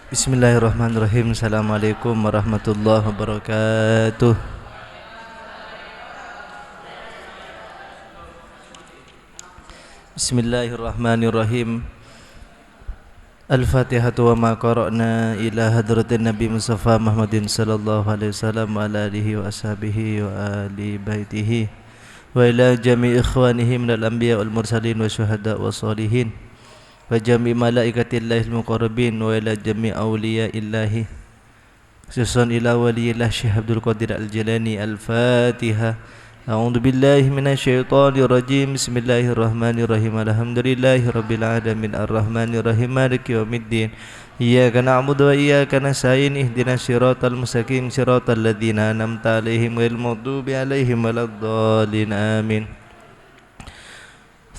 Bismillahirrahmanirrahim. Assalamualaikum warahmatullahi wabarakatuh. Bismillahirrahmanirrahim. Al-Fatihatu wa ma qara'na ila hadratin Nabi Mustafa Muhammadin sallallahu alaihi wasallam wa ala alihi wa ashabihi wa ali baitihi wa ila jami' ikhwanihi minal anbiya wal mursalin wa syuhada wa salihin wa jami' malaikatillahil muqarrabin wa ila jami' awliyaillahi khususan ila waliyillah Syekh Abdul Qadir Al-Jilani. Al-Fatihah. A'udzu billahi minasyaitonir rajim. Bismillahirrahmanirrahim. Alhamdulillahi rabbil alamin arrahmanir rahim maliki yaumiddin. Iyyaka na'budu wa iyyaka nasta'in ihdinas siratal mustaqim siratal ladzina an'amta 'alaihim ghairil maghdubi 'alaihim waladdallin amin.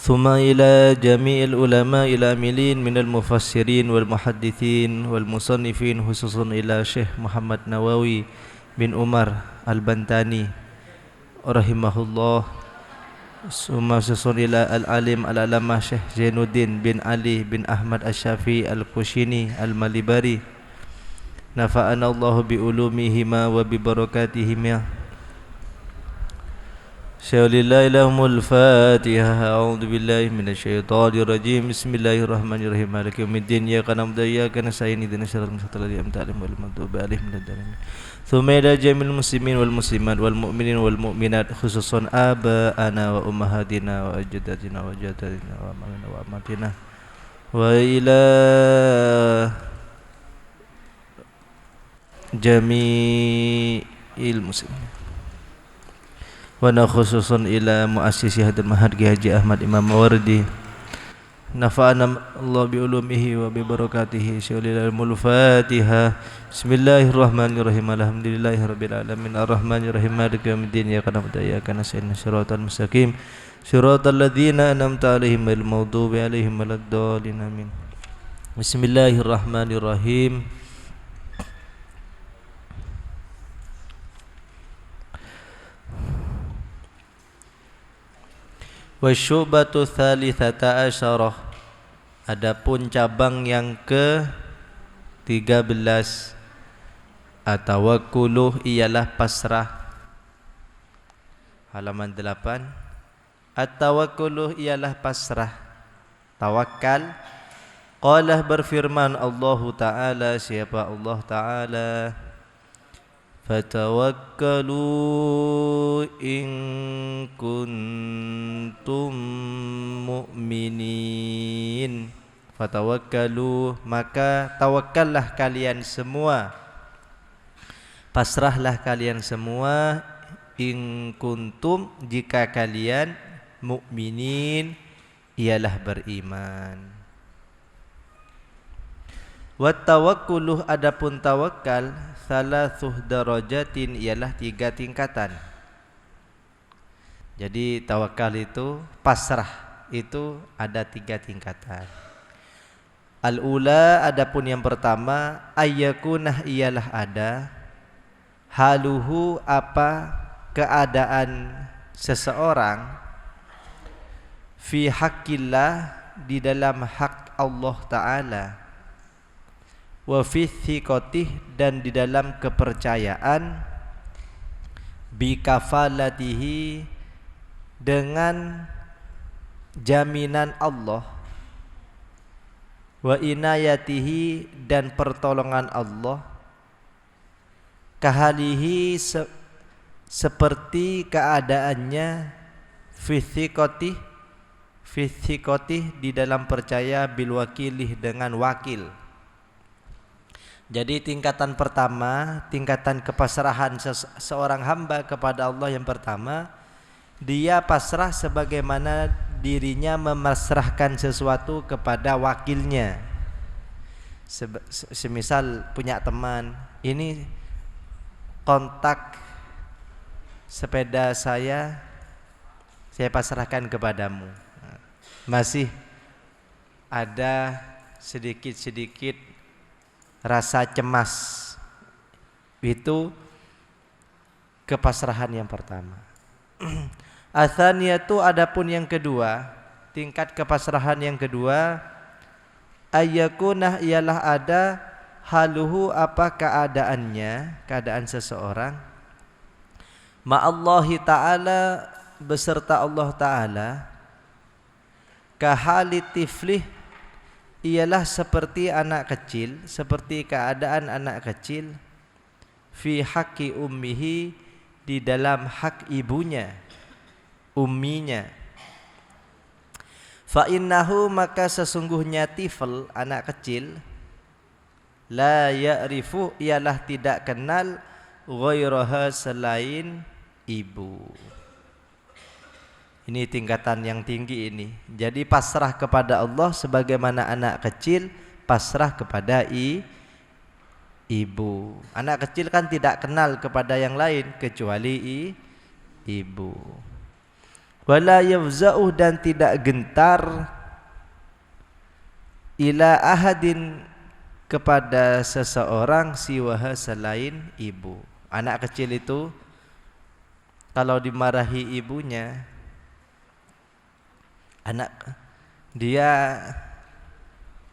ثم إلى جميع العلماء العاملين من المفسرين والمحدثين والمصنفين خصوصا إلى شيخ محمد نووي بن عمر البنتاني رحمه الله. ثم خصوصا إلى العالم العلامة شيخ زينودين بن علي بن أحمد الشافعي الكوشيني المالباري نفعنا الله بعلومهما وببركاتهما. Syaulillahi lahumul Fatihah. A'udzu billahi minasyaitonir rajim. Bismillahirrahmanirrahim. Maliki yaumiddin. Iyyaka na'budu wa iyyaka nasta'in ihdinas siratal mustaqim siratal ladzina an'amta 'alaihim ghairil Thumma ila jamil muslimin wal muslimat wal mu'minin wal mu'minat khususan aba'ana wa ummahatina wa ajdatina wa jaddatina wa amalina wa amatina wa ila jami'il muslimin wa khususan ila muassisi hadal mahad Haji Ahmad Imam Mawardi nafa'ana Allah bi ulumihi wa bi barakatihi. Syaulillahi Fatihah. Bismillahirrahmanirrahim. Alhamdulillahirabbil alamin arrahmanir rahim maliki yaumiddin. Iyyaka na'budu wa iyyaka nasta'in siratal mustaqim siratal ladzina an'amta 'alaihim ghairil maghdubi 'alaihim waladdallin amin. Bismillahirrahmanirrahim. Wa syubatu tsalitsata asyarah. Adapun cabang yang ke-13 atawakkuluh ialah pasrah. Halaman 8. At-tawakkuluh ialah pasrah, tawakal. Qala berfirman Allah Ta'ala, siapa Allah Ta'ala, fatawakkalu in kuntum mu'minin. Fatawakkalu, maka tawakkallah kalian semua, pasrahlah kalian semua, in kuntum, jika kalian, mu'minin, ialah beriman. Wa tawakkuluh, adapun tawakal, salatsuh darajatin, ialah 3 tingkatan. Jadi tawakal itu, pasrah itu ada 3 tingkatan. Al-ula, adapun yang pertama, ayyakunah, ialah ada, haluhu, apa keadaan seseorang, fi haqqillah, di dalam hak Allah Ta'ala, wa fi thiqatih, dan di dalam kepercayaan, bi kafalatihi, dengan jaminan Allah, wa inayatihi, dan pertolongan Allah, kahalihi, seperti keadaannya, fi thiqatih, di dalam percaya, bil wakilih, dengan wakil. Jadi tingkatan pertama, tingkatan kepasrahan seorang hamba kepada Allah, yang pertama, dia pasrah sebagaimana dirinya memasrahkan sesuatu kepada wakilnya. Semisal punya teman, ini kontak sepeda saya pasrahkan kepadamu. Masih ada sedikit-sedikit rasa cemas, itu kepasrahan yang pertama. Atsaniyatu, adapun yang kedua, tingkat kepasrahan yang kedua, ayyakunah, ialah ada, haluhu apa keadaannya, keadaan seseorang ma'allahi ta'ala beserta Allah ta'ala, kahali tiflih ialah seperti anak kecil, seperti keadaan anak kecil, fi haqqi ummihi di dalam hak ibunya, umminya. Fa innahu maka sesungguhnya tifl anak kecil, la ya'rifu ialah tidak kenal ghairaha selain ibu. Ini tingkatan yang tinggi ini. Jadi pasrah kepada Allah sebagaimana anak kecil pasrah kepada ibu. Anak kecil kan tidak kenal kepada yang lain kecuali ibu. Wala yafza'u dan tidak gentar ila ahadin kepada seseorang siwaha selain ibu. Anak kecil itu kalau dimarahi ibunya, dia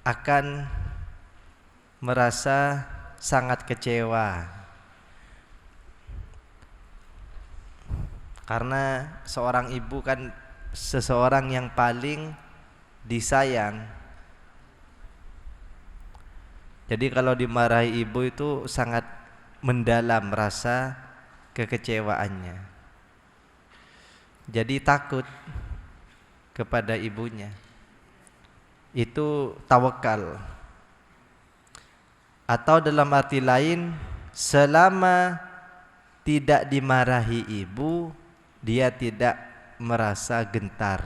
akan merasa sangat kecewa karena seorang ibu kan seseorang yang paling disayang. Jadi kalau dimarahi ibu itu sangat mendalam rasa kekecewaannya. Jadi takut kepada ibunya. Itu tawakal. Atau dalam arti lain, selama tidak dimarahi ibu, dia tidak merasa gentar.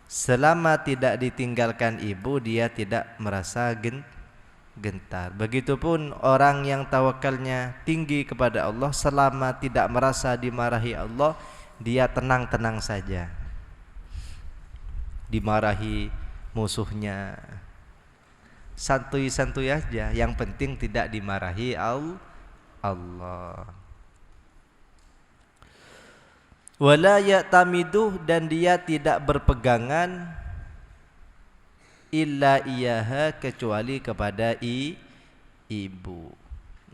Selama tidak ditinggalkan ibu, dia tidak merasa gentar. Begitupun orang yang tawakalnya tinggi kepada Allah, selama tidak merasa dimarahi Allah, dia tenang-tenang saja. Dimarahi musuhnya, santuy-santuy aja, yang penting tidak dimarahi Allah. Wala ya'tamidu dan dia tidak berpegangan illa iyaha kecuali kepada ibu.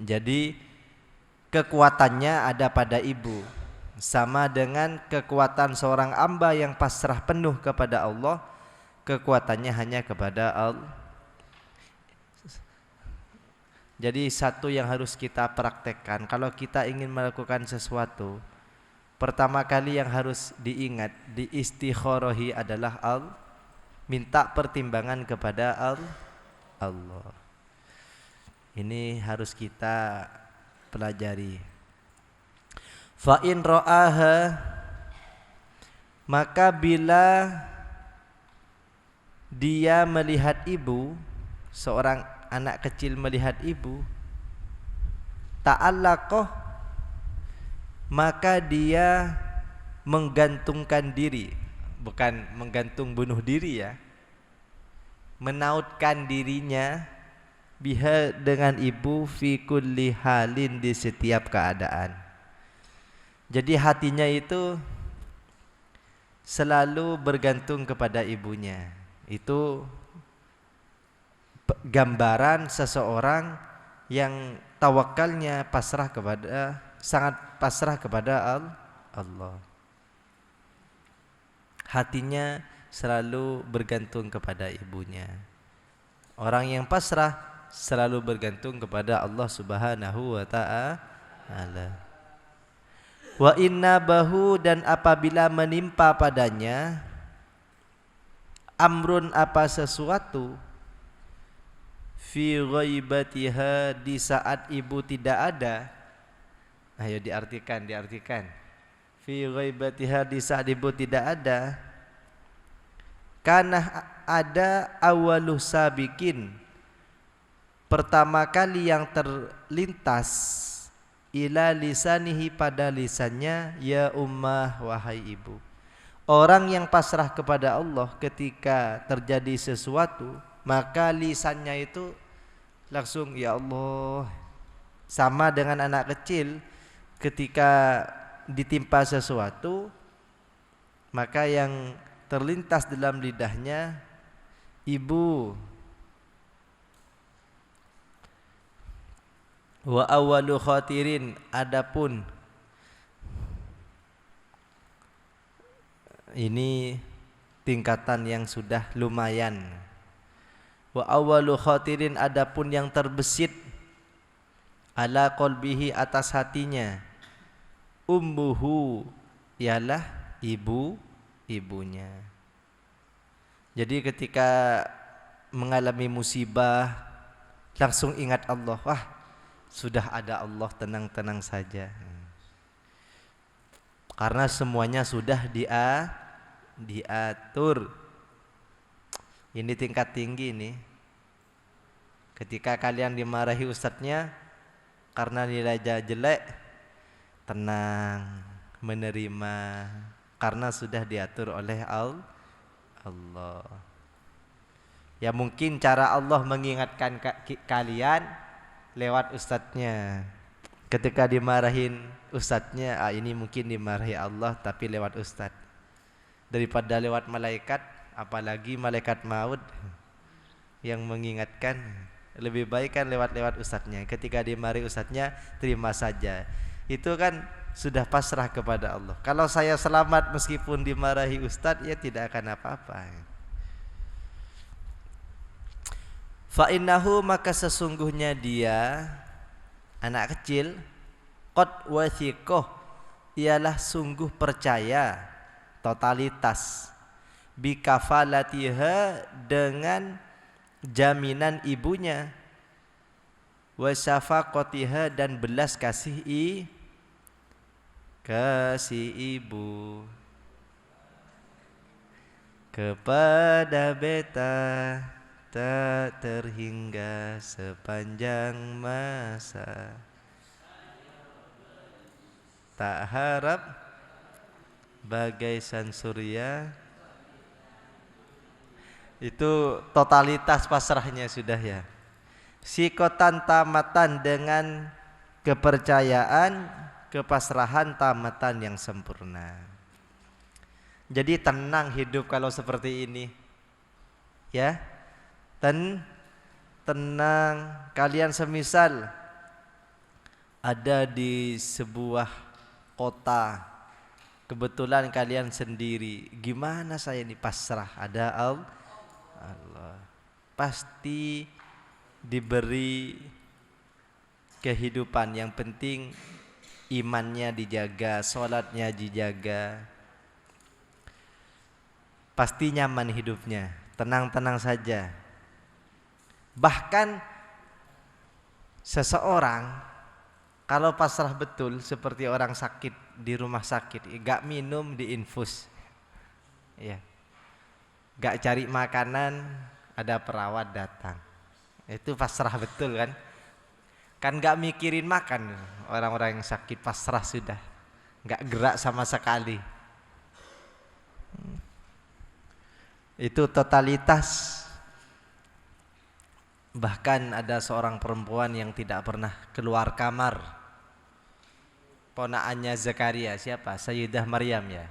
Jadi kekuatannya ada pada ibu, sama dengan kekuatan seorang hamba yang pasrah penuh kepada Allah, kekuatannya hanya kepada Allah. Jadi satu yang harus kita praktekkan kalau kita ingin melakukan sesuatu, pertama kali yang harus diingat, diistikhorohi adalah Allah, minta pertimbangan kepada Allah. Ini harus kita pelajari. Fa in ra'aha maka bila dia melihat ibu, seorang anak kecil melihat ibu, ta'allaqah maka dia menggantungkan diri, bukan menggantung bunuh diri ya, menautkan dirinya biha dengan ibu fi kulli halin di setiap keadaan. Jadi hatinya itu selalu bergantung kepada ibunya. Itu gambaran seseorang yang tawakalnya pasrah kepada, sangat pasrah kepada Allah. Hatinya selalu bergantung kepada ibunya. Orang yang pasrah selalu bergantung kepada Allah Subhanahu wa ta'ala. Wa inna bahu dan apabila menimpa padanya amrun apa sesuatu fi ghaibatiha di saat ibu tidak ada. Ayo diartikan. Fi ghaibatiha di saat ibu tidak ada. Karena ada awaluh sabikin, pertama kali yang terlintas ila lisanihi pada lisannya, ya ummah wahai ibu. Orang yang pasrah kepada Allah ketika terjadi sesuatu, maka lisannya itu langsung ya Allah. Sama dengan anak kecil ketika ditimpa sesuatu, maka yang terlintas dalam lidahnya ibu. Wa awwalu khatirin, adapun ini tingkatan yang sudah lumayan. Wa awwalu khatirin, adapun yang terbesit ala qalbihi, atas hatinya, ummuhu, ialah ibunya. Jadi ketika mengalami musibah langsung ingat Allah, wah sudah ada Allah, tenang-tenang saja. Karena semuanya sudah diatur. Ini tingkat tinggi nih. Ketika kalian dimarahi ustadznya karena nilainya jelek, tenang, menerima, karena sudah diatur oleh Allah. Ya mungkin cara Allah mengingatkan kalian lewat ustadznya. Ketika dimarahin ustadznya, ini mungkin dimarahi Allah tapi lewat ustadz. Daripada lewat malaikat, apalagi malaikat maut yang mengingatkan, lebih baik kan lewat ustadznya. Ketika dimarahi ustadznya, terima saja. Itu kan sudah pasrah kepada Allah. Kalau saya selamat meskipun dimarahi ustadz, ya tidak akan apa-apa. Fa innahu, maka sesungguhnya dia, anak kecil, qad wathiqah, ialah sungguh percaya, totalitas, bi kafalatiha, dengan jaminan ibunya, wa syafaqatiha, dan belas kasih ibu kepada beta, tak terhingga sepanjang masa, tak harap bagai san surya. Itu totalitas pasrahnya sudah ya. Sikotan tamatan, dengan kepercayaan, kepasrahan tamatan yang sempurna. Jadi tenang hidup kalau seperti ini ya. Tenang. Kalian semisal ada di sebuah kota, kebetulan kalian sendiri, gimana saya ini pasrah, ada Allah, pasti diberi kehidupan. Yang penting imannya dijaga, sholatnya dijaga, pasti nyaman hidupnya, tenang-tenang saja. Bahkan seseorang kalau pasrah betul, seperti orang sakit di rumah sakit, gak minum di infus, ya, gak cari makanan, ada perawat datang, itu pasrah betul kan? Kan gak mikirin makan, orang-orang yang sakit pasrah sudah, gak gerak sama sekali. Itu totalitas. Bahkan ada seorang perempuan yang tidak pernah keluar kamar, ponaannya Zakaria, siapa? Sayyidah Maryam ya.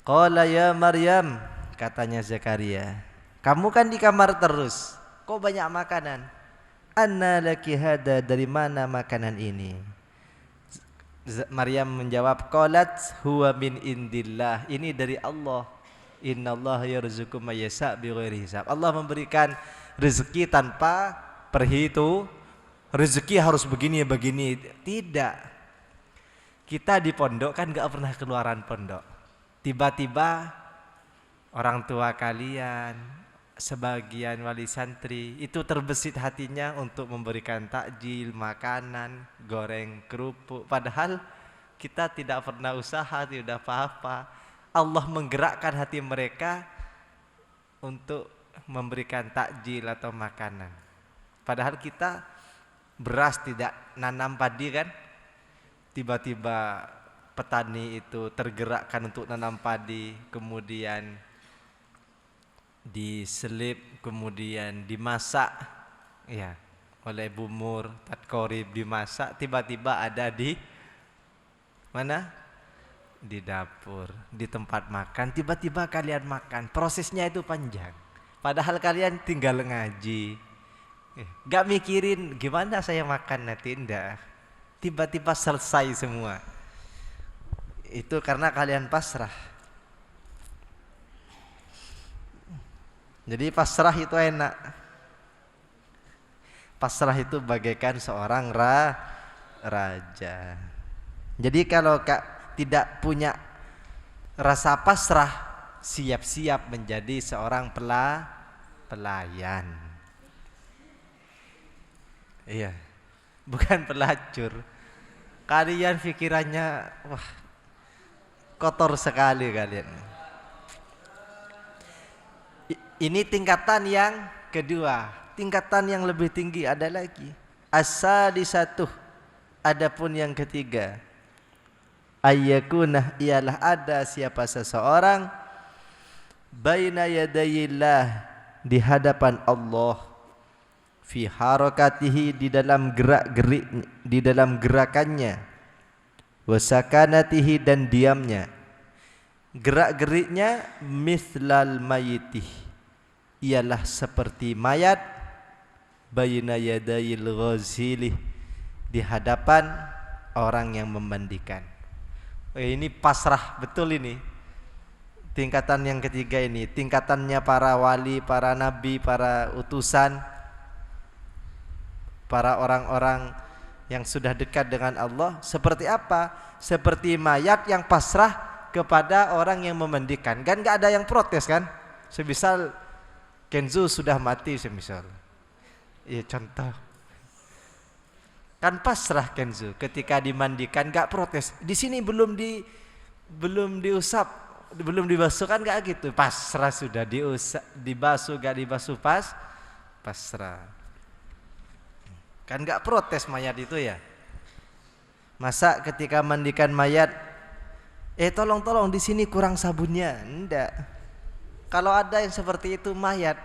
Qala ya Maryam, katanya Zakaria, kamu kan di kamar terus, kok banyak makanan? Anna laki hada, dari mana makanan ini? Maryam menjawab, qalat huwa min indillah, ini dari Allah. Innallaha yarzuqu may yasha' bighairi hisab. Allah memberikan rezeki tanpa perhitung. Rezeki harus begini. Tidak. Kita di pondok kan gak pernah keluaran pondok. Tiba-tiba orang tua kalian, sebagian wali santri itu terbesit hatinya untuk memberikan takjil, makanan, goreng, kerupuk. Padahal kita tidak pernah usaha, tidak apa-apa. Allah menggerakkan hati mereka untuk memberikan takjil atau makanan. Padahal kita beras tidak nanam padi kan, tiba-tiba petani itu tergerakkan untuk nanam padi, kemudian diselip, kemudian dimasak ya oleh Bu Mur, Tatkorib, dimasak, tiba-tiba ada di mana? Di dapur, di tempat makan, tiba-tiba kalian makan. Prosesnya itu panjang. Padahal kalian tinggal ngaji, Gak mikirin gimana saya makan nanti, enggak. Tiba-tiba selesai semua. Itu karena kalian pasrah. Jadi pasrah itu enak. Pasrah itu bagaikan seorang raja. Jadi kalau tidak punya rasa pasrah, siap-siap menjadi seorang pelayan. Iya, bukan pelacur. Kalian pikirannya wah kotor sekali kalian. Ini tingkatan yang kedua. Tingkatan yang lebih tinggi ada lagi. As-sadisatuh. Adapun yang ketiga, ayyakunah, ialah ada siapa seseorang baina yadayillah, di hadapan Allah, fi harakatihi, di dalam gerak-gerik, di dalam gerakannya, wa sakanatihi, dan diamnya. Gerak-geriknya mithlal mayitih, ialah seperti mayat, baina yadayil ghazilih, di hadapan orang yang memandikan. Ini pasrah betul ini. Tingkatan yang ketiga ini, tingkatannya para wali, para nabi, para utusan, para orang-orang yang sudah dekat dengan Allah. Seperti apa? Seperti mayat yang pasrah kepada orang yang memandikan. Kan gak ada yang protes kan? Semisal Kenzo sudah mati semisal. Ya contoh. Kan pasrah Kenzo ketika dimandikan, gak protes. Di sini belum diusap, belum dibasuh, kan gak gitu. Pasrah sudah, diusap, dibasuh gak dibasuh, pasrah. Kan gak protes mayat itu ya. Masa ketika mandikan mayat, tolong di sini kurang sabunnya. Enggak. Kalau ada yang seperti itu mayat,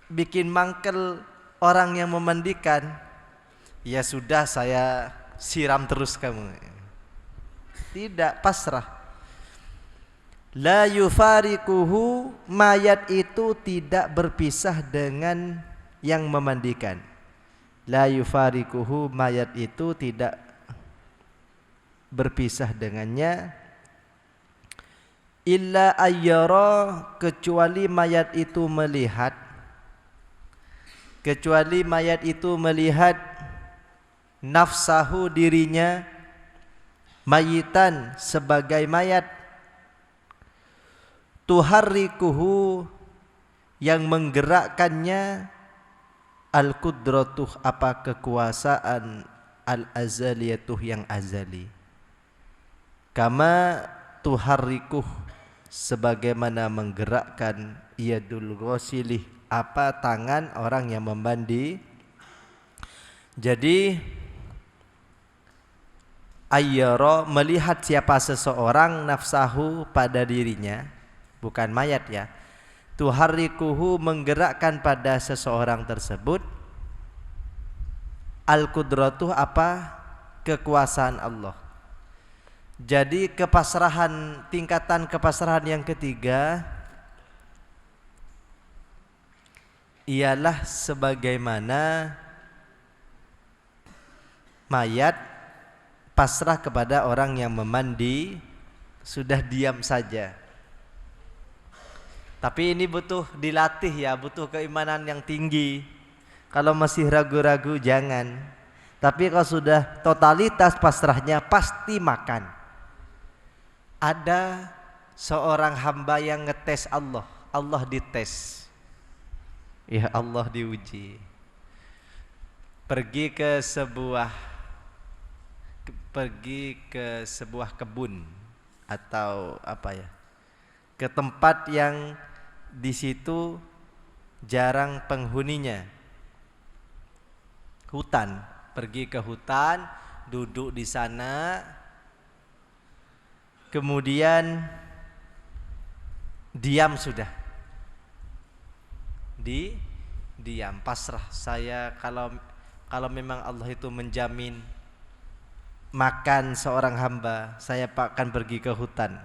bikin mangkel orang yang memandikan, ya sudah saya siram terus kamu. Tidak, pasrah. La yufariquhu, mayat itu tidak berpisah dengan yang memandikan. La yufariquhu, mayat itu tidak berpisah dengannya. Illa ayyara, kecuali mayat itu melihat, kecuali mayat itu melihat nafsahu, dirinya, mayitan, sebagai mayat, tuharrikuhu, yang menggerakkannya, al-qudratuh, apa, kekuasaan, al-azaliyatuh, yang azali, kama tuharrikuh, sebagaimana menggerakkan yadul ghasilih, apa, tangan orang yang membandi. Jadi ayyara, melihat siapa seseorang, nafsahu, pada dirinya, bukan mayat ya. Tuharrikuhu, menggerakkan pada seseorang tersebut, al-qudratuh, apa, kekuasaan Allah. Jadi kepasrahan, tingkatan kepasrahan yang ketiga ialah sebagaimana mayat pasrah kepada orang yang memandi, sudah diam saja. Tapi ini butuh dilatih ya, butuh keimanan yang tinggi. Kalau masih ragu-ragu jangan. Tapi kalau sudah totalitas pasrahnya, pasti makan. Ada seorang hamba yang ngetes Allah, Allah dites. Ya Allah diuji. Pergi ke sebuah kebun atau apa ya, ke tempat yang di situ jarang penghuninya, hutan. Pergi ke hutan, duduk di sana, kemudian diam sudah. Diam, pasrah. Saya kalau memang Allah itu menjamin makan seorang hamba, saya akan pergi ke hutan.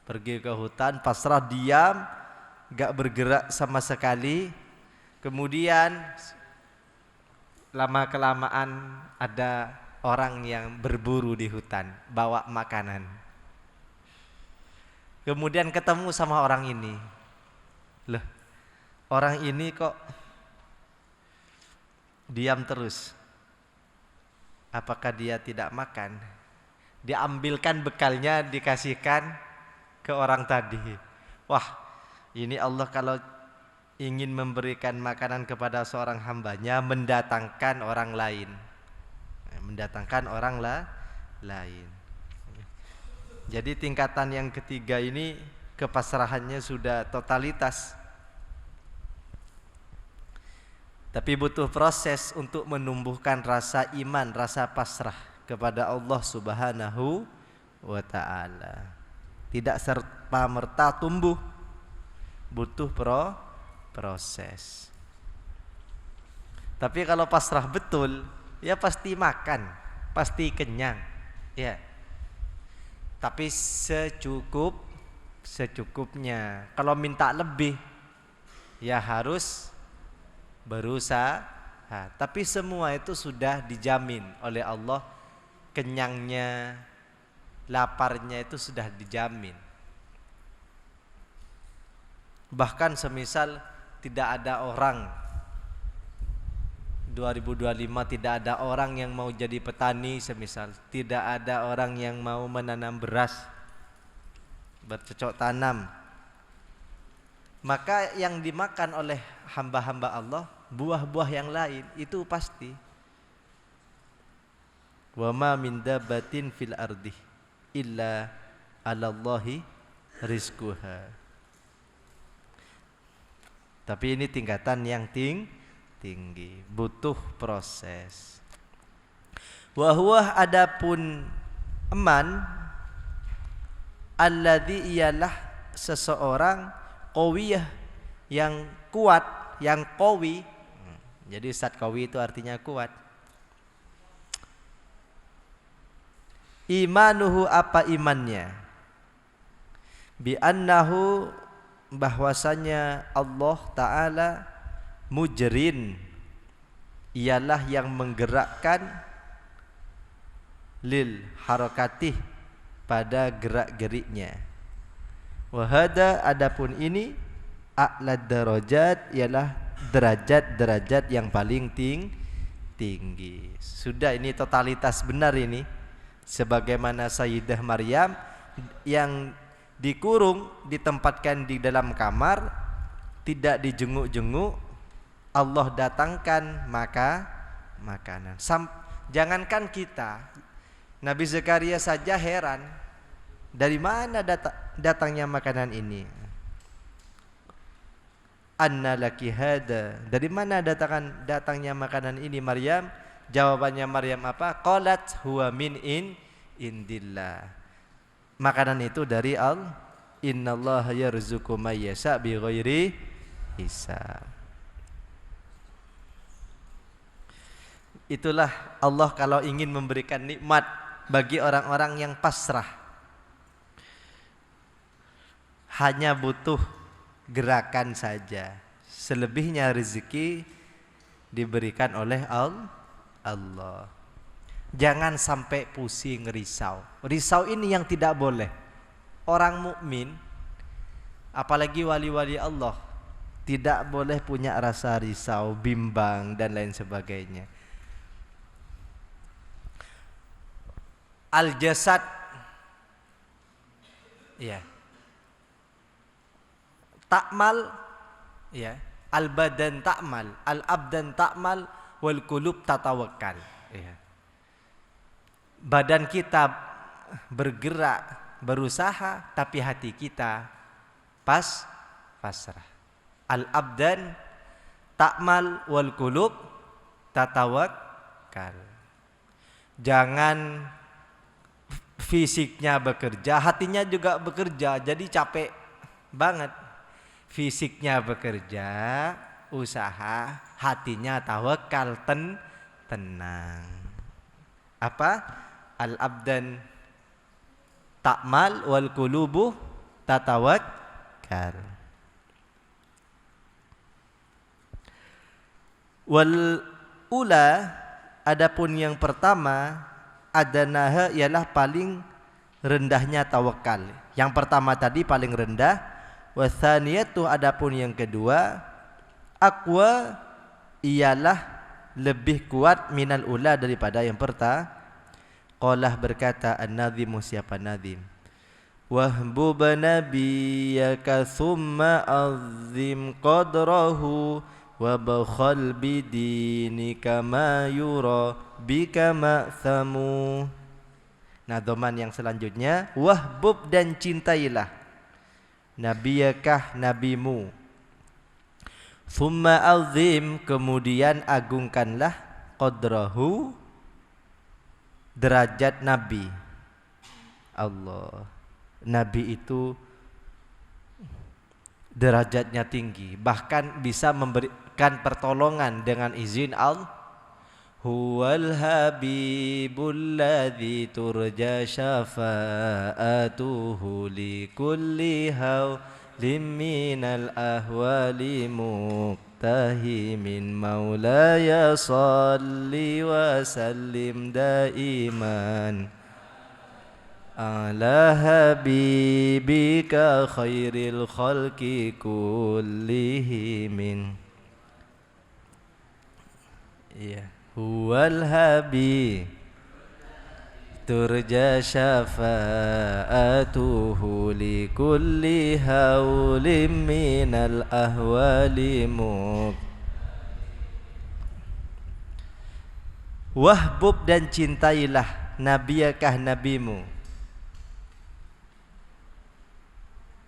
Pergi ke hutan, pasrah, diam, gak bergerak sama sekali. Kemudian lama-kelamaan ada orang yang berburu di hutan, bawa makanan. Kemudian ketemu sama orang ini. Loh, orang ini kok diam terus. Apakah dia tidak makan? Diambilkan bekalnya, dikasihkan ke orang tadi. Wah, ini Allah kalau ingin memberikan makanan kepada seorang hambanya, mendatangkan orang lain. Mendatangkan orang lain. Jadi tingkatan yang ketiga ini kepasrahannya sudah totalitas. Tapi butuh proses untuk menumbuhkan rasa iman, rasa pasrah kepada Allah Subhanahu wa ta'ala. Tidak serta-merta tumbuh, butuh proses. Tapi kalau pasrah betul, ya pasti makan, pasti kenyang, ya. Tapi secukupnya. Kalau minta lebih, ya harus berusaha. Tapi semua itu sudah dijamin oleh Allah, kenyangnya, laparnya itu sudah dijamin. Bahkan semisal tidak ada orang 2025 tidak ada orang yang mau jadi petani, semisal tidak ada orang yang mau menanam beras, bercocok tanam, maka yang dimakan oleh hamba-hamba Allah buah-buah yang lain itu pasti. Wa ma min dabbatin fil ardi illa 'alallahi rizquha. Tapi ini tingkatan yang tinggi, butuh proses. Wa huwa adapun eman alladzi ialah seseorang qawiyah yang kuat, yang qawi. Jadi Ustaz qawi itu artinya kuat. Imanuhu apa imannya? Bi annahu bahwasanya Allah Ta'ala mujrin ialah yang menggerakkan lil harakatih pada gerak-geriknya. Wahada adapun ini a'lad darajat ialah derajat-derajat yang paling tinggi. Sudah, ini totalitas benar ini. Sebagaimana Sayyidah Maryam yang dikurung, ditempatkan di dalam kamar, tidak dijenguk-jenguk, Allah datangkan makanan. Jangankan kita, Nabi Zakaria saja heran, dari mana datangnya makanan ini? Anna laki hada, dari mana datangnya makanan ini Maryam? Jawabannya Maryam apa? Qalat huwa min indillah. Makanan itu dari Allah. Innallaha yarzuqu may yasha bighairi hisab. Itulah Allah kalau ingin memberikan nikmat bagi orang-orang yang pasrah. Hanya butuh gerakan saja. Selebihnya rezeki diberikan oleh Allah. Jangan sampai pusing, risau. Risau ini yang tidak boleh. Orang mukmin, apalagi wali-wali Allah, tidak boleh punya rasa risau, bimbang dan lain sebagainya. Al-jasad, ya, ta'mal, ya, al-badan ta'mal, al-abdan ta'mal, wal qulub tatawakkal, ya. Badan kita bergerak, berusaha, tapi hati kita pasrah. Al-abdan ta'mal wal qulub tatawakkal. Jangan fisiknya bekerja, hatinya juga bekerja, jadi capek banget. Fisiknya bekerja, usaha, hatinya tawakal, tenang. Apa? Al-abdan ta'mal wal qulubu tatawakkal. Wal ula, adapun yang pertama, adanaha ialah paling rendahnya tawakal. Yang pertama tadi paling rendah. Wathaniyatu, adapun yang kedua, aqwa, ialah lebih kuat minal ula, daripada yang pertama. Qalah, berkata an-nadhimu, siapa nadhim, wahbub nabiyyaka thumma azim qadrahu wabkhal bidinika ma yura bika ma'thamu. Nah, doman yang selanjutnya, wahbub, dan cintailah, nabiyakah, nabimu, thumma azim, kemudian agungkanlah, qadrahu, derajat nabi. Allah, nabi itu derajatnya tinggi, bahkan bisa memberikan pertolongan dengan izin Allah. Huwal habibul ladzi turja syafa'atuhu li kulli hawlim minal ahwali muqtahimin maulaya salli wa sallim daiman ala habibika khairil khalqi kullihimin. Iya, huwal habib turja syafa'atuhu li kulli hawlim minal ahwali wahbub, dan cintailah, nabiyakah, nabimu,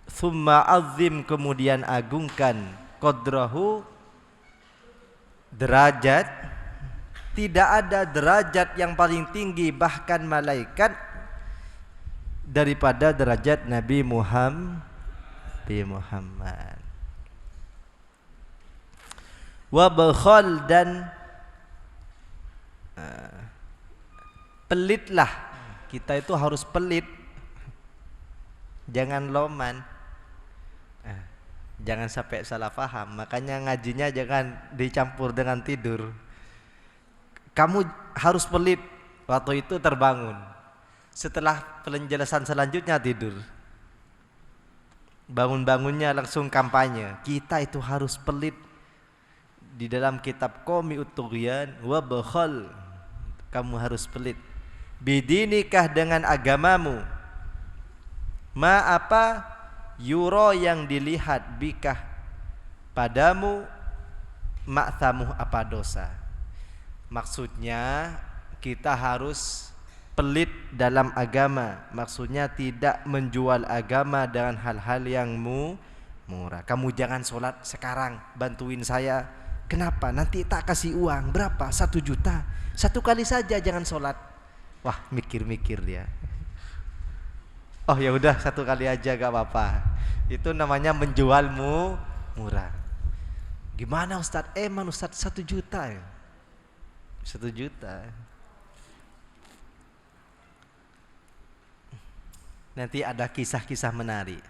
thumma azim, kemudian agungkan, qadrahu, derajat. Tidak ada derajat yang paling tinggi, bahkan malaikat, daripada derajat Nabi Muhammad. Wabkhal, dan pelitlah. Kita itu harus pelit, jangan loman. Jangan sampai salah paham. Makanya ngajinya jangan dicampur dengan tidur. Kamu harus pelit. Waktu itu terbangun, setelah penjelasan selanjutnya tidur. Bangun-bangunnya langsung kampanye. Kita itu harus pelit. Di dalam kitab Qomi Ut-Tughyan, wabkhal, kamu harus pelit. Bidinikah, dengan agamamu, ma, apa, yuro, yang dilihat, bikah, padamu, ma'thamu, apa dosa. Maksudnya kita harus pelit dalam agama. Maksudnya tidak menjual agama dengan hal-hal yang murah. Kamu jangan sholat sekarang, bantuin saya. Kenapa? Nanti tak kasih uang. Berapa? 1 juta. 1 kali saja jangan sholat. Wah, mikir-mikir dia. Oh ya udah, 1 kali aja gak apa-apa. Itu namanya menjualmu murah. Gimana Ustadz? Ustadz 1 juta ya. 1 juta. Nanti ada kisah-kisah menarik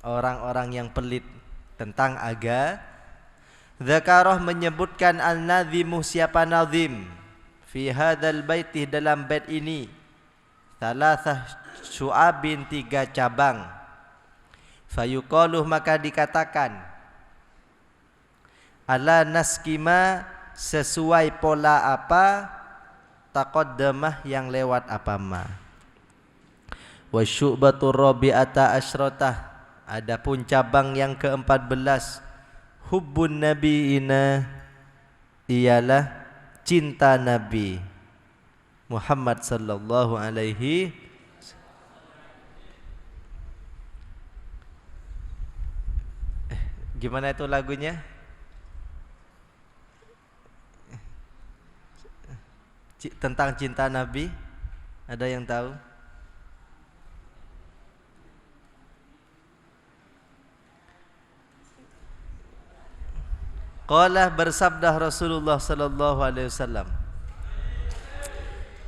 orang-orang yang pelit tentang agama. Dzakaroh, menyebutkan al-nadhimu, siapa nadhim, fi hadzal baiti, dalam bait ini, thalathah syu'abin, 3 cabang. Fayuqaluh, maka dikatakan, ala naskima, sesuai pola apa, taqaddamah, yang lewat apa ma. Wa syu'batur rabi'ata asyrotah, adapun cabang yang ke-14, hubbun nabiina, ialah cinta Nabi Muhammad sallallahu alaihi. Gimana itu lagunya? Tentang cinta Nabi, ada yang tahu? Qala, bersabda Rasulullah sallallahu alaihi wasallam,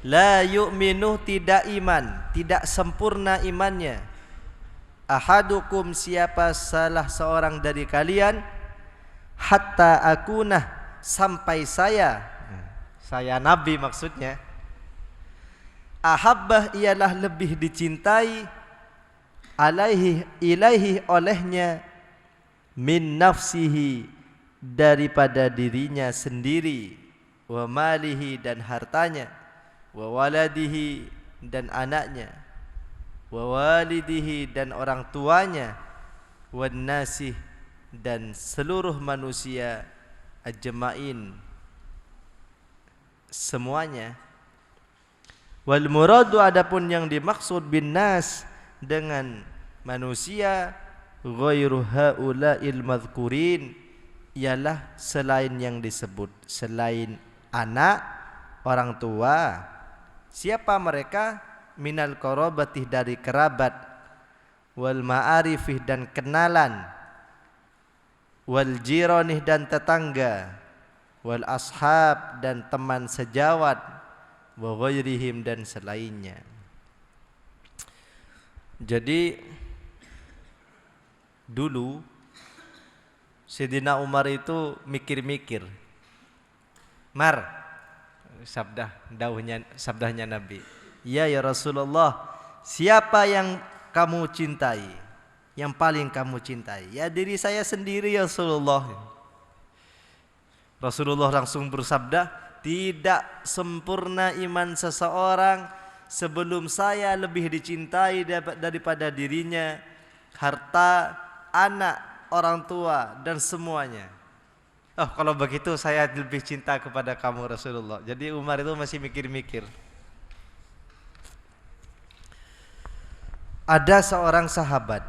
la yu'minu, tidak iman, tidak sempurna imannya, ahadukum, siapa salah seorang dari kalian, hatta akunah, sampai saya Nabi maksudnya, ahabbah ialah lebih dicintai, ilaihi olehnya, min nafsihi daripada dirinya sendiri, wa malihi dan hartanya, wa waladihi dan anaknya, wa walidihi dan orang tuanya, wan nasih dan seluruh manusia ajma'in semuanya. Wal muradu adapun yang dimaksud bin nas dengan manusia, ghairu haula'il madhkurin ialah selain yang disebut, selain anak, orang tua. Siapa mereka? Minal qarabatih dari kerabat, wal ma'arifih dan kenalan, wal jiranih dan tetangga, wal ashab dan teman sejawat, wa ghairihim dan selainnya. Jadi dulu Sayyidina Umar itu mikir-mikir. Mar, sabdanya Nabi. Ya Rasulullah, siapa yang kamu cintai? Yang paling kamu cintai? Ya diri saya sendiri ya Rasulullah. Rasulullah langsung bersabda, tidak sempurna iman seseorang sebelum saya lebih dicintai daripada dirinya, harta, anak, orang tua dan semuanya. Oh, kalau begitu saya lebih cinta kepada kamu Rasulullah. Jadi Umar itu masih mikir-mikir. Ada seorang sahabat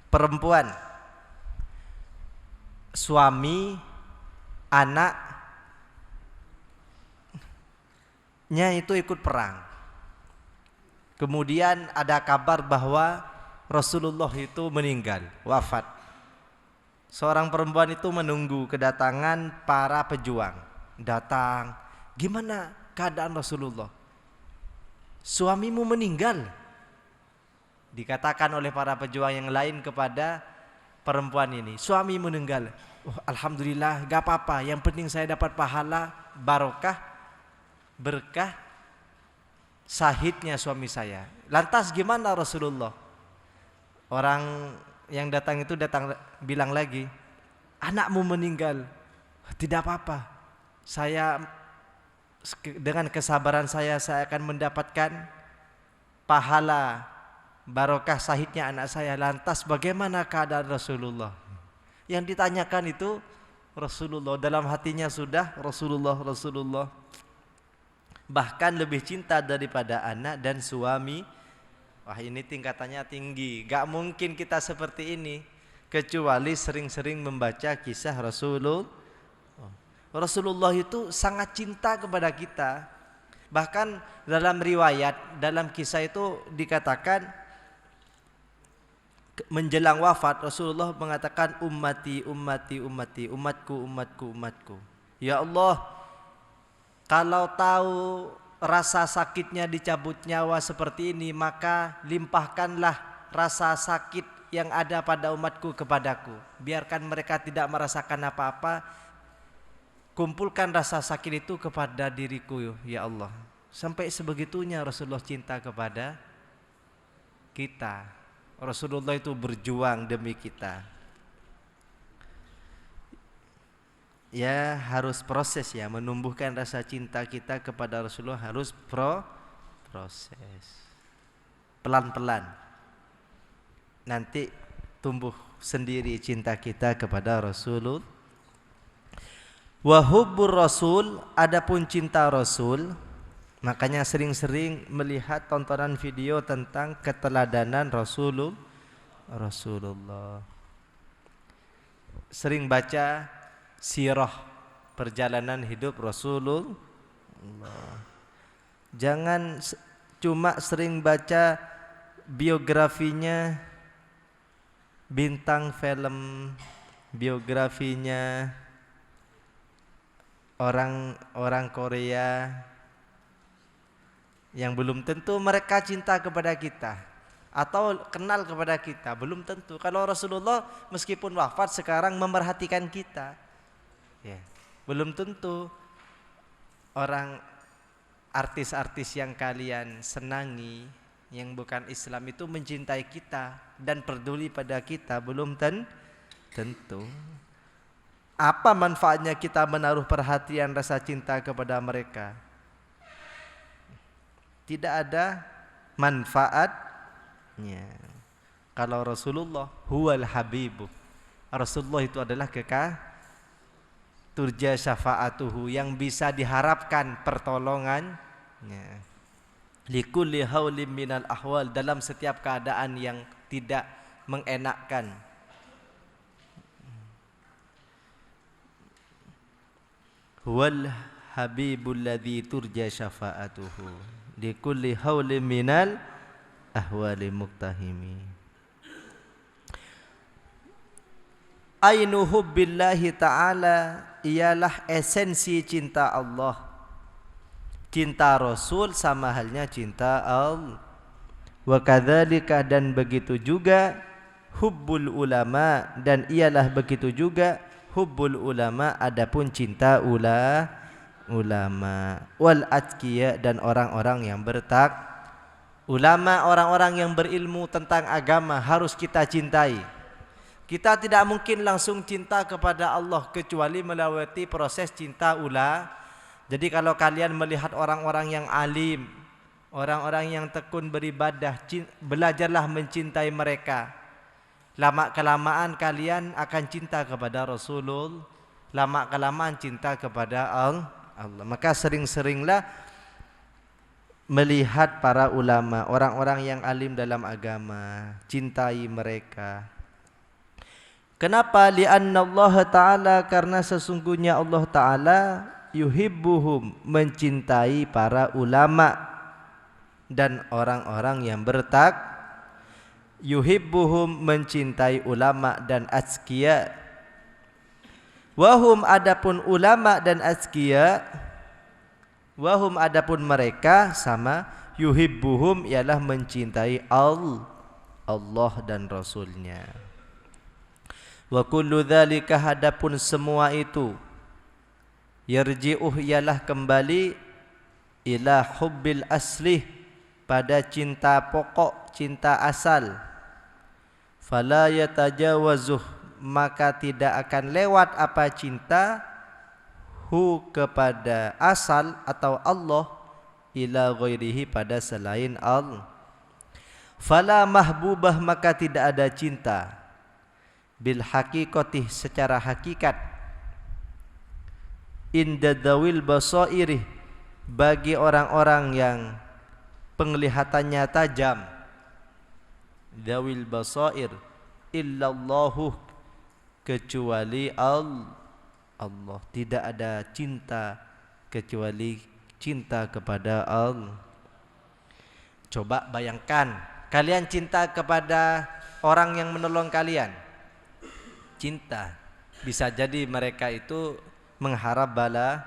perempuan, suami, anaknya itu ikut perang. Kemudian ada kabar bahwa Rasulullah itu meninggal, wafat. Seorang perempuan itu menunggu kedatangan para pejuang. Datang, gimana keadaan Rasulullah? Suamimu meninggal. Dikatakan oleh para pejuang yang lain kepada perempuan ini, suami meninggal. Oh, alhamdulillah, gak apa-apa. Yang penting saya dapat pahala, barokah, berkah syahidnya suami saya. Lantas gimana Rasulullah? Orang yang datang itu bilang lagi, anakmu meninggal. Tidak apa-apa. Saya dengan kesabaran saya akan mendapatkan pahala barokah syahidnya anak saya. Lantas bagaimana keadaan Rasulullah? Yang ditanyakan itu Rasulullah, dalam hatinya sudah Rasulullah. Bahkan lebih cinta daripada anak dan suami. Wah, ini tingkatannya tinggi. Gak mungkin kita seperti ini kecuali sering-sering membaca kisah Rasulullah. Rasulullah itu sangat cinta kepada kita. Bahkan dalam riwayat, dalam kisah itu dikatakan menjelang wafat Rasulullah mengatakan ummati, umatku. Ya Allah, kalau tahu rasa sakitnya dicabut nyawa seperti ini, maka limpahkanlah rasa sakit yang ada pada umatku kepadaku. Biarkan mereka tidak merasakan apa-apa. Kumpulkan rasa sakit itu kepada diriku ya Allah. Sampai sebegitunya Rasulullah cinta kepada kita. Rasulullah itu berjuang demi kita. Ya harus proses ya, menumbuhkan rasa cinta kita kepada Rasulullah harus proses. Pelan-pelan. Nanti tumbuh sendiri cinta kita kepada Rasulullah. Wa hubbur Rasul, adapun cinta Rasul, makanya sering-sering melihat tontonan video tentang keteladanan Rasulullah. Sering baca sirah perjalanan hidup Rasulullah. Jangan cuma sering baca biografinya bintang film, biografinya orang Korea yang belum tentu mereka cinta kepada kita atau kenal kepada kita, belum tentu. Kalau Rasulullah meskipun wafat sekarang memerhatikan kita. Ya. Belum tentu orang artis-artis yang kalian senangi yang bukan Islam itu mencintai kita dan peduli pada kita, belum tentu. Apa manfaatnya kita menaruh perhatian rasa cinta kepada mereka? Tidak ada manfaatnya. Kalau Rasulullah huwal habibu, Rasulullah itu adalah turja syafaatuhu, yang bisa diharapkan pertolongannya. Likulli haulim minal ahwal, dalam setiap keadaan yang tidak mengenakkan. Huwal habibul ladzi turja syafaatuhu likulli haulim minal ahwali muktahimi. Ainu hubbillahi ta'ala, ialah esensi cinta Allah. Cinta Rasul sama halnya cinta Allah. Wa kadzalika, dan begitu juga hubbul ulama, dan ialah begitu juga hubbul ulama, adapun cinta ulama. Wal atqiya, dan orang-orang yang ulama, orang-orang yang berilmu tentang agama harus kita cintai. Kita tidak mungkin langsung cinta kepada Allah kecuali melewati proses cinta Jadi kalau kalian melihat orang-orang yang alim, orang-orang yang tekun beribadah, belajarlah mencintai mereka. Lama kelamaan kalian akan cinta kepada Rasulullah, lama kelamaan cinta kepada Allah. Maka sering-seringlah melihat para ulama, orang-orang yang alim dalam agama, cintai mereka. Kenapa? Li'anna Allah Ta'ala, karena sesungguhnya Allah Ta'ala yuhibbuhum, mencintai para ulama dan orang-orang yang yuhibbuhum, mencintai ulama dan azkiya. Wahum, adapun ulama dan azkiya, wahum, adapun mereka sama, yuhibbuhum, ialah mencintai Allah dan Rasulnya. Wa kullu dzalika, hadapun semua itu, yarji'uh, ialah kembali, ila hubbil aslih, pada cinta pokok, cinta asal. Fala yatajawazuh, maka tidak akan lewat apa cinta kepada asal atau Allah, ila ghairihi, pada selain Allah. Fala mahbubah, maka tidak ada cinta, bil haqiqatih, secara hakikat, inda dawil basairih, bagi orang-orang yang penglihatannya tajam, dawil basair, illallahu, kecuali Allah. Tidak ada cinta kecuali cinta kepada Allah. Coba bayangkan, kalian cinta kepada orang yang menolong kalian, cinta, bisa jadi mereka itu mengharap bala.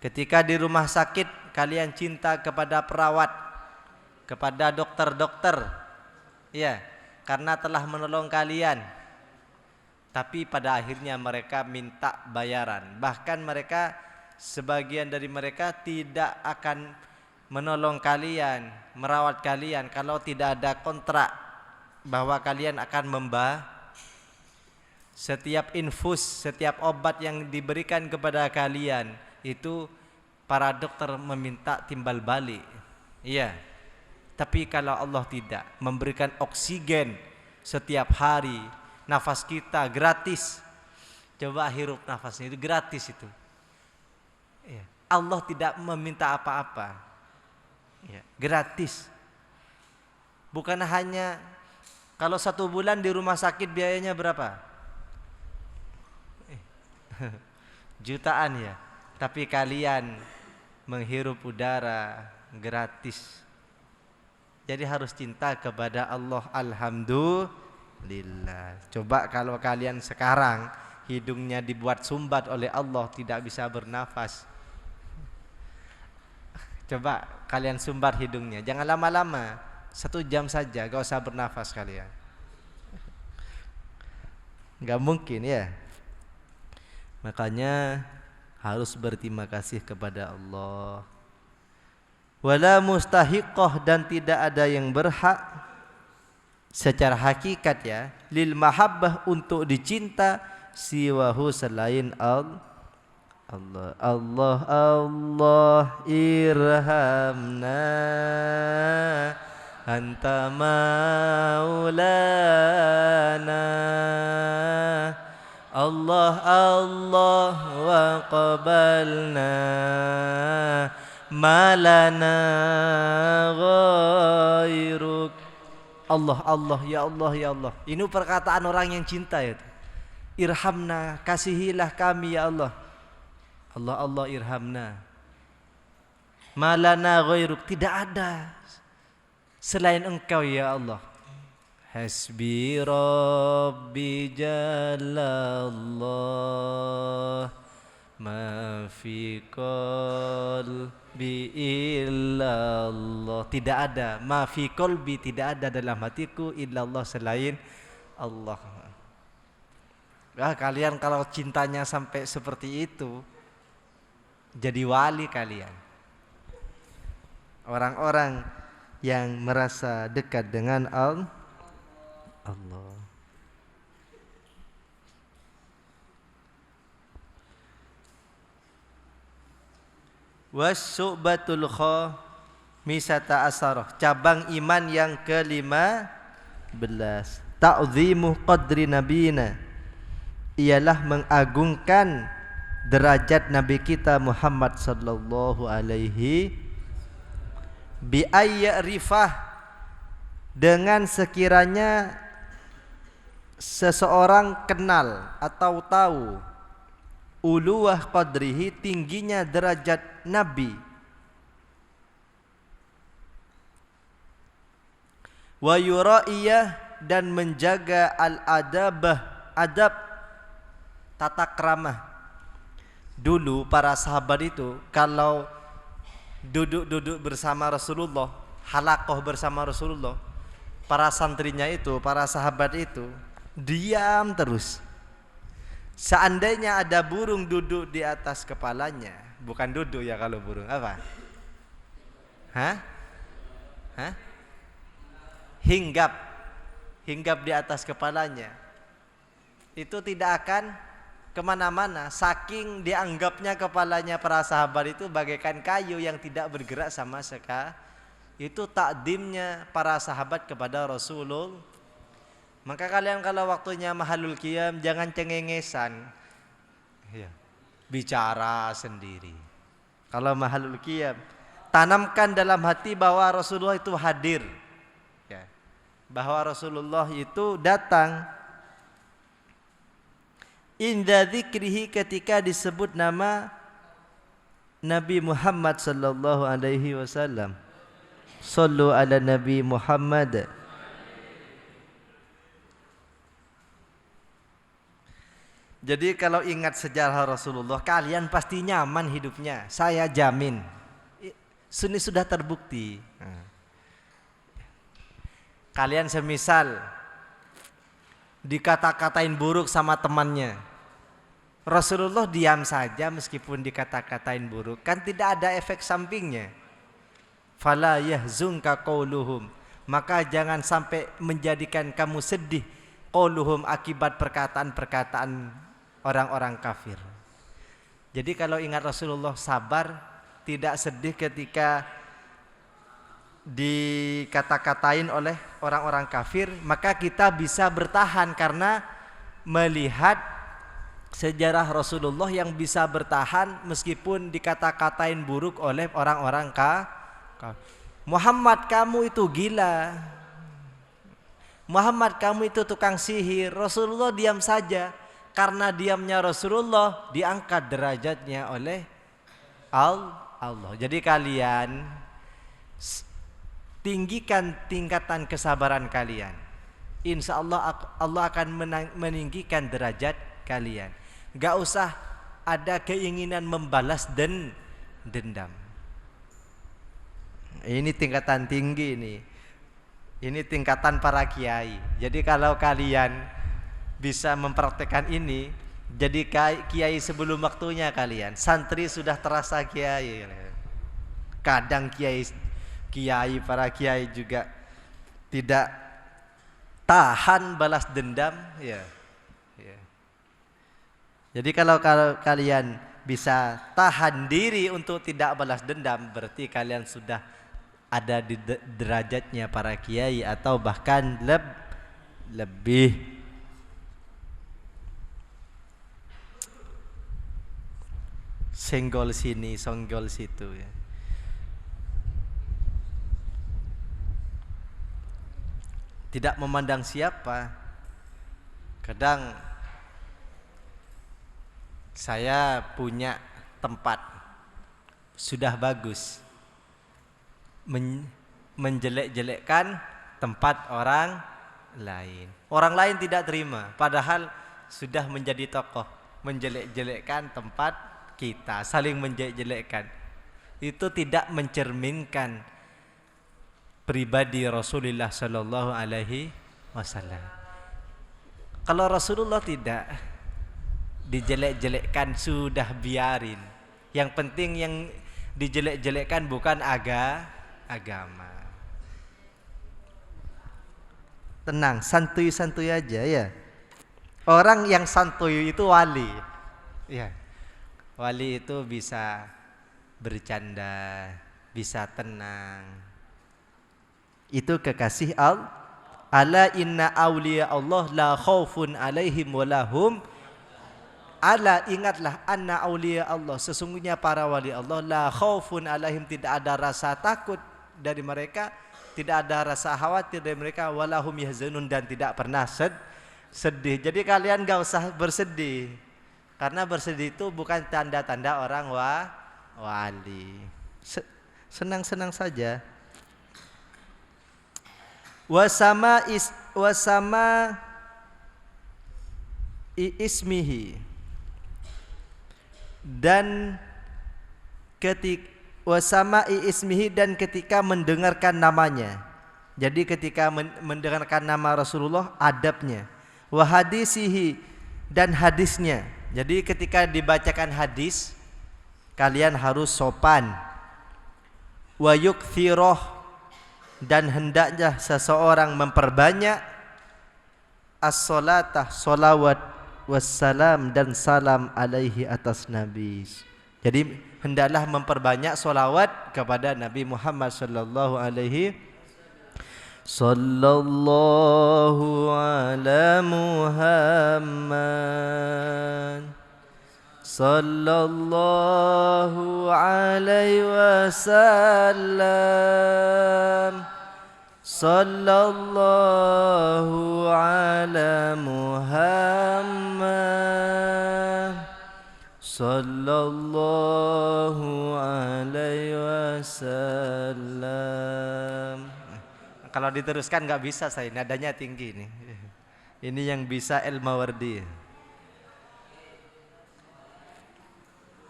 Ketika di rumah sakit, kalian cinta kepada perawat, kepada dokter-dokter, ya, karena telah menolong kalian. Tapi pada akhirnya mereka minta bayaran. Bahkan mereka, sebagian dari mereka tidak akan menolong kalian, merawat kalian kalau tidak ada kontrak bahwa kalian akan setiap infus, setiap obat yang diberikan kepada kalian itu para dokter meminta timbal balik. Iya. Tapi kalau Allah tidak memberikan oksigen setiap hari, nafas kita gratis. Coba hirup nafasnya, itu gratis itu. Iya. Allah tidak meminta apa-apa. Iya, gratis. Bukan hanya kalau 1 bulan di rumah sakit biayanya berapa? Jutaan ya. Tapi kalian menghirup udara gratis. Jadi harus cinta kepada Allah. Alhamdulillah. Coba kalau kalian sekarang hidungnya dibuat sumbat oleh Allah, tidak bisa bernafas. Coba kalian sumbat hidungnya, jangan lama-lama, 1 jam saja, gak usah bernafas kalian. Gak mungkin ya. Makanya harus berterima kasih kepada Allah. Wala mustahiqah, dan tidak ada yang berhak secara hakikat ya, lil mahabbah, untuk dicinta, siwahu, selain Allah. Allah Allah irhamna anta maulana, Allah Allah wa qabalna malana ghairuk. Allah Allah, ya Allah ya Allah. Ini perkataan orang yang cinta itu. Irhamna, kasihilah kami ya Allah. Allah Allah irhamna. Malana ghairuk, tidak ada selain Engkau ya Allah. Hasbi Rabbi Jalallah, ma fi qalbi illallah. Tidak ada ma fi qalbi, tidak ada dalam hatiku illallah, selain Allah. Kalian kalau cintanya sampai seperti itu, jadi wali kalian. Orang-orang yang merasa dekat dengan Allah. Wasyu'batul khamisata asarah, cabang iman yang ke-15, ta'zimu qadri nabiyina, ialah mengagungkan derajat Nabi kita Muhammad sallallahu alaihi, bi ayyarifah, dengan sekiranya seseorang kenal atau tahu, uluwah qadrihi, tingginya derajat Nabi, wa yura'iyah, dan menjaga al-adabah, adab, tata krama. Dulu para sahabat itu kalau duduk-duduk bersama Rasulullah, halaqah bersama Rasulullah, para santrinya itu, para sahabat itu diam terus. Seandainya ada burung duduk di atas kepalanya, bukan duduk ya kalau burung, apa? Hinggap di atas kepalanya, itu tidak akan kemana-mana, saking dianggapnya kepalanya para sahabat itu bagaikan kayu yang tidak bergerak sama sekali. Itu takdimnya para sahabat kepada Rasulullah. Maka kalian kalau waktunya mahalul qiyam jangan cengengesan ya, bicara sendiri. Kalau mahalul qiyam, tanamkan dalam hati bahwa Rasulullah itu hadir ya, bahwa Rasulullah itu datang. Inda dzikrihi, ketika disebut nama Nabi Muhammad sallallahu alaihi wasallam. Sallu ala Nabi Muhammad. Jadi kalau ingat sejarah Rasulullah, kalian pasti nyaman hidupnya. Saya jamin. Ini sudah terbukti. Kalian semisal dikata-katain buruk sama temannya, Rasulullah diam saja meskipun dikata-katain buruk, kan tidak ada efek sampingnya. Fala yahzunka qauluhum, maka jangan sampai menjadikan kamu sedih qauluhum, akibat perkataan-perkataan orang-orang kafir. Jadi kalau ingat Rasulullah sabar, tidak sedih ketika dikata-katain oleh orang-orang kafir, maka kita bisa bertahan karena melihat sejarah Rasulullah yang bisa bertahan meskipun dikata-katain buruk oleh orang-orang kafir. Muhammad, kamu itu gila. Muhammad, kamu itu tukang sihir. Rasulullah diam saja. Karena diamnya Rasulullah diangkat derajatnya oleh Allah. Jadi kalian tinggikan tingkatan kesabaran kalian. Insya Allah Allah akan meninggikan derajat kalian. Gak usah ada keinginan membalas dendam. Ini tingkatan tinggi ini. Ini tingkatan para kiai. Jadi kalau kalian bisa mempraktekkan ini, jadi kiai sebelum waktunya kalian. Santri sudah terasa kiai. Kadang para kiai juga tidak tahan balas dendam, ya. Jadi kalau kalian bisa tahan diri untuk tidak balas dendam, berarti kalian sudah ada di derajatnya para kiai atau bahkan lebih. Senggol sini, songgol situ, ya. Tidak memandang siapa. Kadang saya punya tempat sudah bagus, menjelek-jelekkan tempat orang lain. Orang lain tidak terima, padahal sudah menjadi tokoh, menjelek-jelekkan tempat kita, saling menjelek-jelekkan. Itu tidak mencerminkan pribadi Rasulullah Sallallahu Alaihi Wasallam. Kalau Rasulullah tidak dijelek-jelekkan, sudah biarin. Yang penting yang dijelek-jelekkan bukan agama. Tenang, santuy-santuy aja, ya. Orang yang santuy itu wali. Ya. Wali itu bisa bercanda, bisa tenang. Itu kekasih Allah. Ala inna awliya Allah la khaufun alaihim walahum. Ala, ingatlah, anna awliya Allah, sesungguhnya para wali Allah, la khaufun alaihim, tidak ada rasa takut dari mereka, tidak ada rasa khawatir dari mereka, walahum yahzanun, dan tidak pernah sedih. Jadi kalian gak usah bersedih, karena bersedih itu bukan tanda-tanda orang wali. Senang-senang saja. Wasama ismihi, dan ketika mendengarkan namanya. Jadi ketika mendengarkan nama Rasulullah, adabnya. Wa hadisihi, dan hadisnya. Jadi ketika dibacakan hadis, kalian harus sopan. Wa yukthiroh, dan hendaknya seseorang memperbanyak as-salatah, solawat, wassalam, dan salam alaihi, atas Nabi. Jadi hendaklah memperbanyak solawat kepada Nabi Muhammad sallallahu alaihi sallallahu ala Muhammad sallallahu alaihi wasallam sallallahu ala Muhammad sallallahu alaihi wasallam. Kalau diteruskan nggak bisa, saya nadanya tinggi nih. Ini yang bisa El-Mawardi.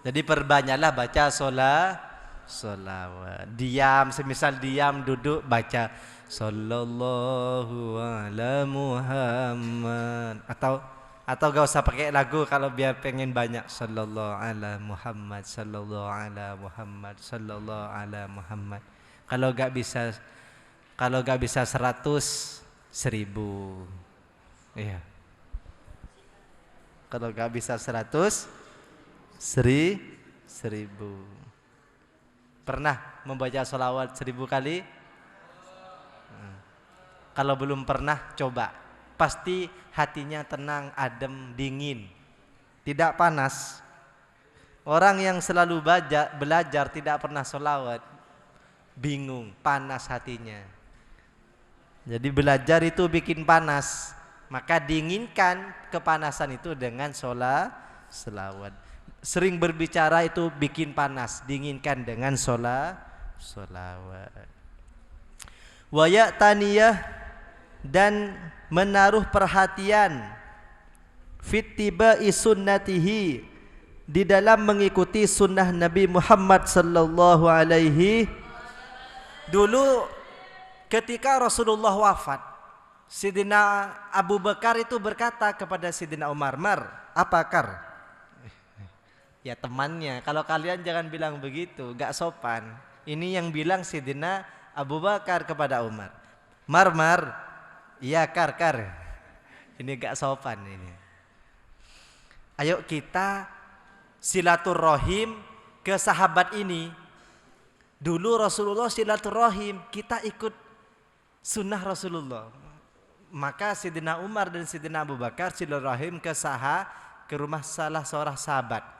Jadi perbanyaklah baca solawat. Diam, semisal diam, duduk, baca sallallahu ala Muhammad. Atau gak usah pakai lagu kalau biar pengen banyak. Sallallahu ala Muhammad, sallallahu ala Muhammad, sallallahu ala Muhammad. Kalau gak bisa 100, 1000. Iya. Kalau gak bisa 100, 1000. Pernah membaca sholawat 1000 kali? Kalau belum pernah, coba. Pasti hatinya tenang, adem, dingin, tidak panas. Orang yang selalu belajar tidak pernah sholawat, bingung, panas hatinya. Jadi belajar itu bikin panas. Maka dinginkan kepanasan itu dengan sholawat. Sering berbicara itu bikin panas, dinginkan dengan sholawat. Wa ya'taniyah, dan menaruh perhatian fittiba'i sunnatihi, di dalam mengikuti sunnah Nabi Muhammad sallallahu alaihi. Dulu ketika Rasulullah wafat, Sidina Abu Bakar itu berkata kepada Sidina Umar, "Mar, apa Kar?" Ya temannya, kalau kalian jangan bilang begitu, gak sopan. Ini yang bilang Sidina Abu Bakar kepada Umar. Mar, iya Kar. Ini gak sopan ini. Ayo kita silaturahim ke sahabat ini. Dulu Rasulullah silaturahim, kita ikut sunnah Rasulullah. Maka Sidina Umar dan Sidina Abu Bakar silaturahim ke rumah salah seorang sahabat.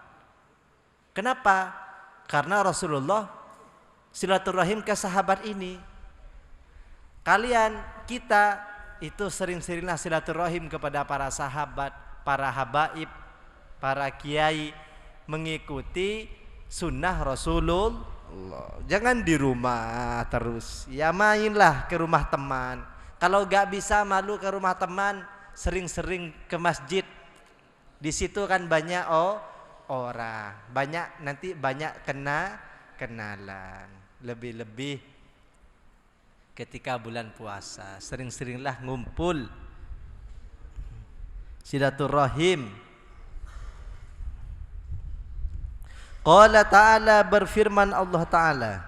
Kenapa? Karena Rasulullah silaturahim ke sahabat ini. Kita itu sering-seringlah silaturahim kepada para sahabat, para habaib, para kiai, mengikuti sunnah Rasulullah. Jangan di rumah terus, ya mainlah ke rumah teman. Kalau gak bisa malu ke rumah teman, sering-sering ke masjid. Di situ kan banyak orang, nanti banyak kenalan. Lebih-lebih ketika bulan puasa, sering-seringlah ngumpul silaturahim. Qala ta'ala, berfirman Allah Ta'ala,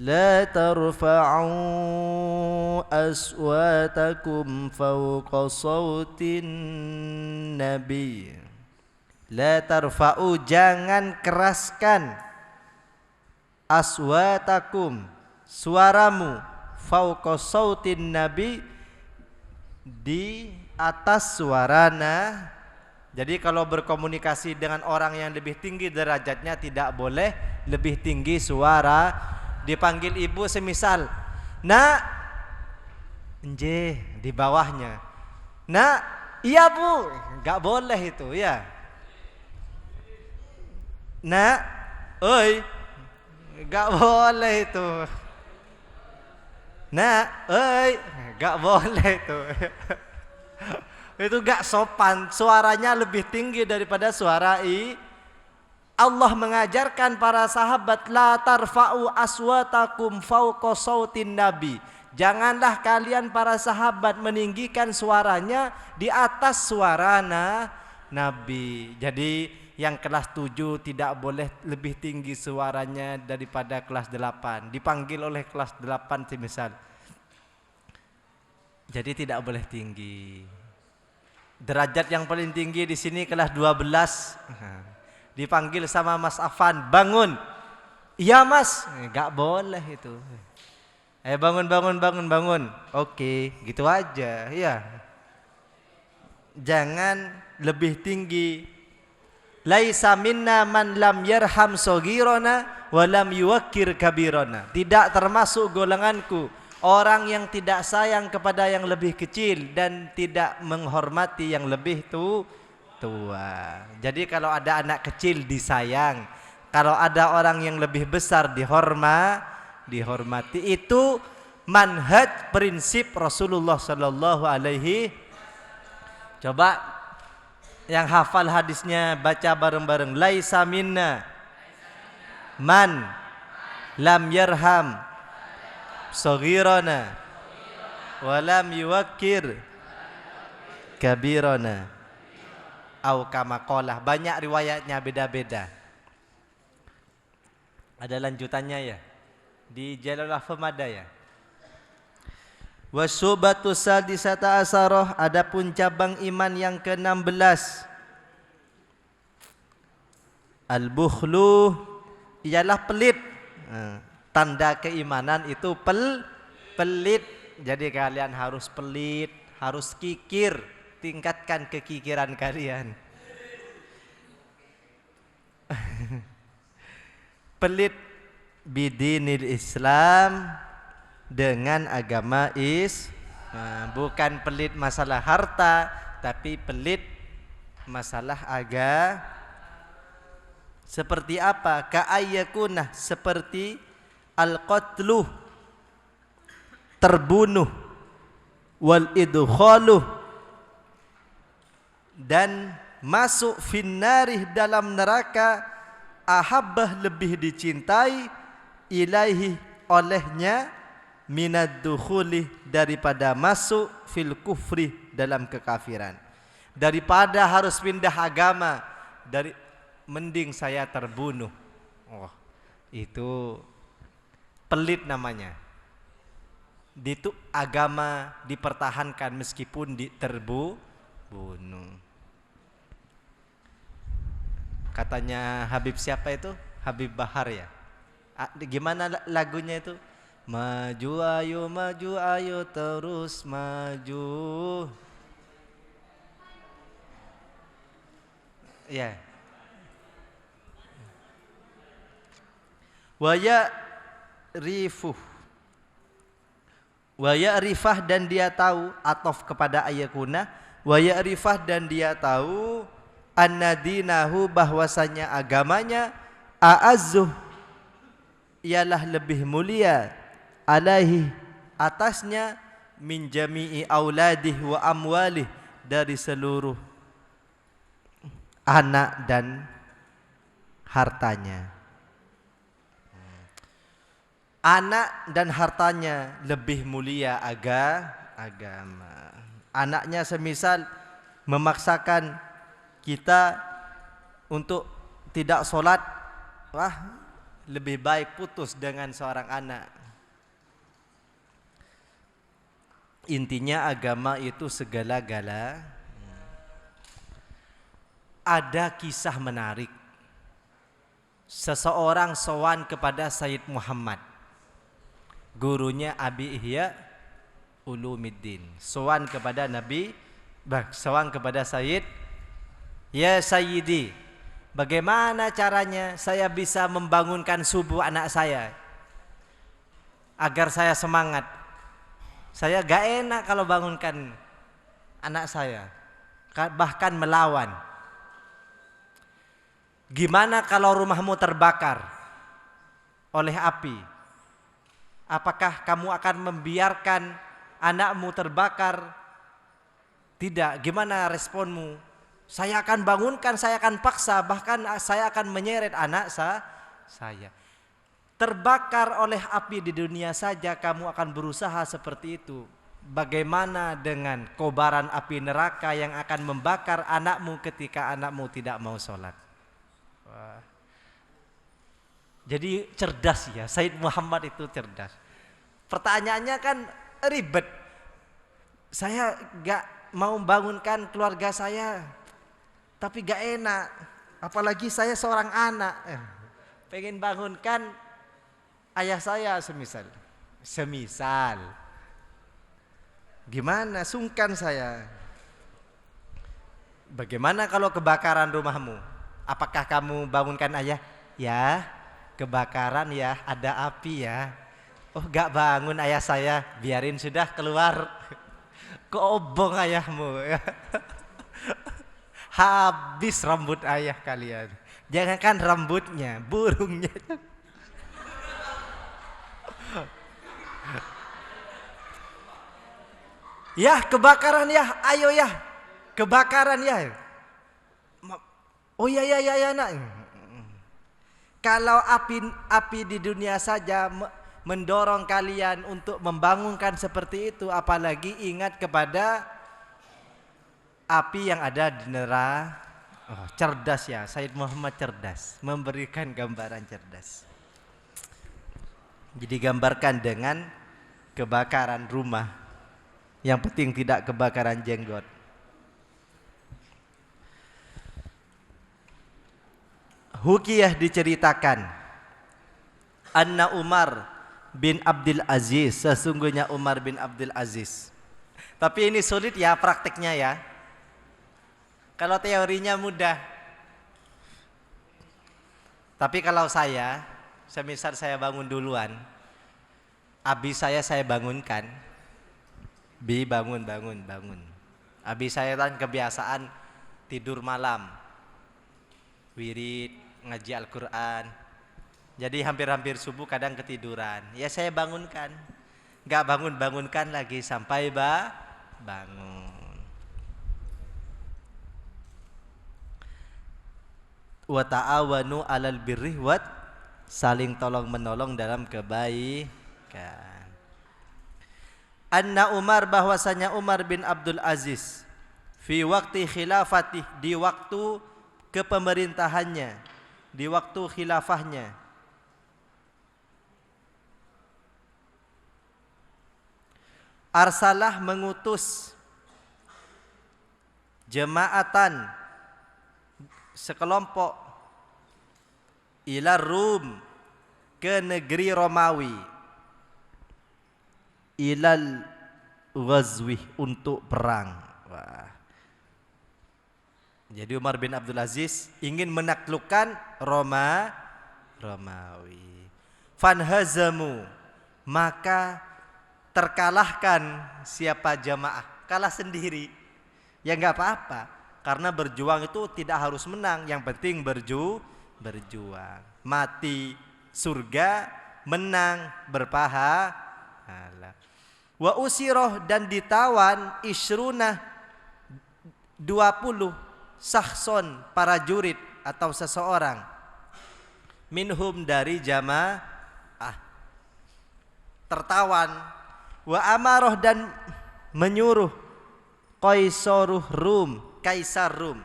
la tarfa'u aswatakum fawqa sawtin nabi. La tarfa'u, jangan keraskan, aswatakum, suaramu, fawqa sawtin nabi, di atas suara. Jadi kalau berkomunikasi dengan orang yang lebih tinggi derajatnya tidak boleh lebih tinggi suara. Dipanggil ibu semisal, "Nak," nje di bawahnya. "Nak, iya Bu." Enggak boleh itu ya. "Nak, oi." Enggak boleh itu. "Nak, oi." Enggak boleh itu. Itu gak sopan, suaranya lebih tinggi daripada suara Allah mengajarkan para sahabat, la tarfa'u aswatakum fawqa sautin nabi. Janganlah kalian para sahabat meninggikan suaranya di atas suara Nabi. Jadi yang kelas 7 tidak boleh lebih tinggi suaranya daripada kelas 8. Dipanggil oleh kelas 8 semisal. Jadi tidak boleh tinggi. Derajat yang paling tinggi di sini kelas 12. Dipanggil sama Mas Afan, "Bangun." "Iya Mas." Enggak boleh itu. Bangun. Oke, gitu aja, ya. Jangan lebih tinggi. Laisa minna man lam yarham saghirana wa lam yuwakkir kabirana. Tidak termasuk golonganku orang yang tidak sayang kepada yang lebih kecil dan tidak menghormati yang lebih tua. Jadi kalau ada anak kecil disayang, kalau ada orang yang lebih besar dihormati. Itu manhaj prinsip Rasulullah sallallahu alaihi. Coba yang hafal hadisnya baca bareng-bareng. Laisa minna man lam yarham saghirana walam yuwakkir kabirana, au kama qala. Banyak riwayatnya beda-beda. Ada lanjutannya ya di Jalal Afham ada ya. Wasyubatu sadisata asarah, adapun cabang iman yang ke-16, al-bukhlu ialah pelit. Tanda keimanan itu pelit. Jadi kalian harus pelit, harus kikir, tingkatkan kekikiran kalian. Pelit bidinil Islam, dengan agama bukan pelit masalah harta, tapi pelit masalah seperti apa? Ka'ayyakunah, seperti al-qatlu, terbunuh, wal idkhalu, dan masuk finnarih, dalam neraka, ahabbah, lebih dicintai, ilaihi, olehnya, minad dukhuli, daripada masuk fil kufri, dalam kekafiran. Daripada harus pindah agama, mending saya terbunuh. Oh, itu pelit namanya. Itu agama dipertahankan meskipun terbunuh. Katanya Habib siapa itu? Habib Bahar ya. Gimana lagunya itu? Maju ayo terus maju. Ya. Waya rifah, dan dia tahu, atof kepada ayakuna. Waya rifah, dan dia tahu annadinahu, bahwasanya agamanya a'azzuh, ialah lebih mulia, alaihi, atasnya, min jami'i auladih wa amwalih, dari seluruh anak dan hartanya. Anak dan hartanya lebih mulia agama. Anaknya semisal memaksakan kita untuk tidak sholat, wah, lebih baik putus dengan seorang anak. Intinya agama itu segala-gala. Ada kisah menarik. Seseorang sowan kepada Sayyid Muhammad, gurunya Abi Ihya Ulumuddin. Sowan kepada Nabi, sowan kepada Sayyid, ya Sayyidi, bagaimana caranya saya bisa membangunkan subuh anak saya agar saya semangat? Saya gak enak kalau bangunkan anak saya, bahkan melawan. Gimana kalau rumahmu terbakar oleh api? Apakah kamu akan membiarkan anakmu terbakar? Tidak. Gimana responmu? Saya akan bangunkan, saya akan paksa, bahkan saya akan menyeret anak saya. Terbakar oleh api di dunia saja kamu akan berusaha seperti itu. Bagaimana dengan kobaran api neraka yang akan membakar anakmu ketika anakmu tidak mau sholat? Wah. Jadi cerdas ya, Sayyid Muhammad itu cerdas. Pertanyaannya kan ribet. Saya gak mau bangunkan keluarga saya, tapi gak enak. Apalagi saya seorang anak, pengen bangunkan ayah saya semisal. Gimana, sungkan saya. Bagaimana kalau kebakaran rumahmu? Apakah kamu bangunkan ayah? Ya, kebakaran ya, ada api ya. Oh, gak bangun ayah saya, biarin sudah keluar. Keobong ayahmu. Habis rambut ayah kalian. Jangankan rambutnya, burungnya. Ya, kebakaran ya, ayo ya. Kebakaran ya. Oh ya nak. Kalau api di dunia saja mendorong kalian untuk membangunkan seperti itu, apalagi ingat kepada api yang ada di neraka. Oh, cerdas ya, Sayyid Muhammad cerdas, memberikan gambaran cerdas. Jadi gambarkan dengan kebakaran rumah. Yang penting tidak kebakaran jenggot. Hukiyah diceritakan, anna Umar bin Abdul Aziz, sesungguhnya Umar bin Abdul Aziz. Tapi ini sulit ya praktiknya ya. Kalau teorinya mudah. Tapi kalau saya, semisal saya bangun duluan, abi saya bangunkan. Bi bangun. Abi saya kan kebiasaan tidur malam, wirid, ngaji Al-Quran. Jadi hampir-hampir subuh kadang ketiduran. Ya saya bangunkan. Gak bangunkan lagi sampai bangun. Wa ta'awanu 'alal birri wat, saling tolong menolong dalam kebaikan. anna Umar, bahwasanya Umar bin Abdul Aziz, fi waqti khilafatih, di waktu kepemerintahannya, di waktu khilafahnya, arsalah, mengutus, jemaatan, sekelompok, ila Rum, ke negeri Romawi, ilal ghazwi, untuk perang. Wah. Jadi Umar bin Abdul Aziz ingin menaklukkan Romawi. Fanhazamu, maka terkalahkan siapa jamaah, kalah sendiri. Ya enggak apa-apa, karena berjuang itu tidak harus menang, yang penting berjuang. Mati surga, menang berpahala. Wa usiroh, dan ditawan, isruna 20 sahson, para jurid atau seseorang, minhum, dari jamaah, tertawan. Wa amaroh, dan menyuruh, Qaisaruh Rum, Kaisar Rum,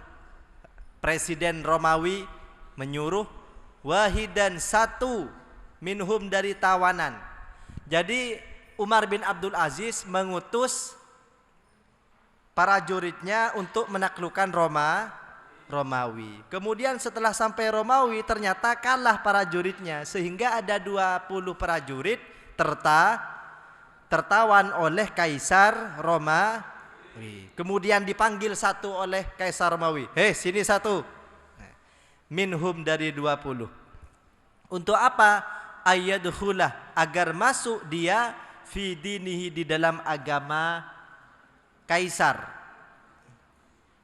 presiden Romawi, menyuruh, wahidan, satu, minhum, dari tawanan. Jadi Umar bin Abdul Aziz mengutus para juridnya untuk menaklukkan Romawi. Kemudian setelah sampai Romawi, ternyata kalah para juridnya, sehingga ada 20 prajurit tertawan oleh Kaisar Romawi. Kemudian dipanggil satu oleh Kaisar Romawi, hei sini satu, minhum, dari 20. Untuk apa? Ayyadkhulah, agar masuk dia, fi dinihi, di dalam agama Kaisar,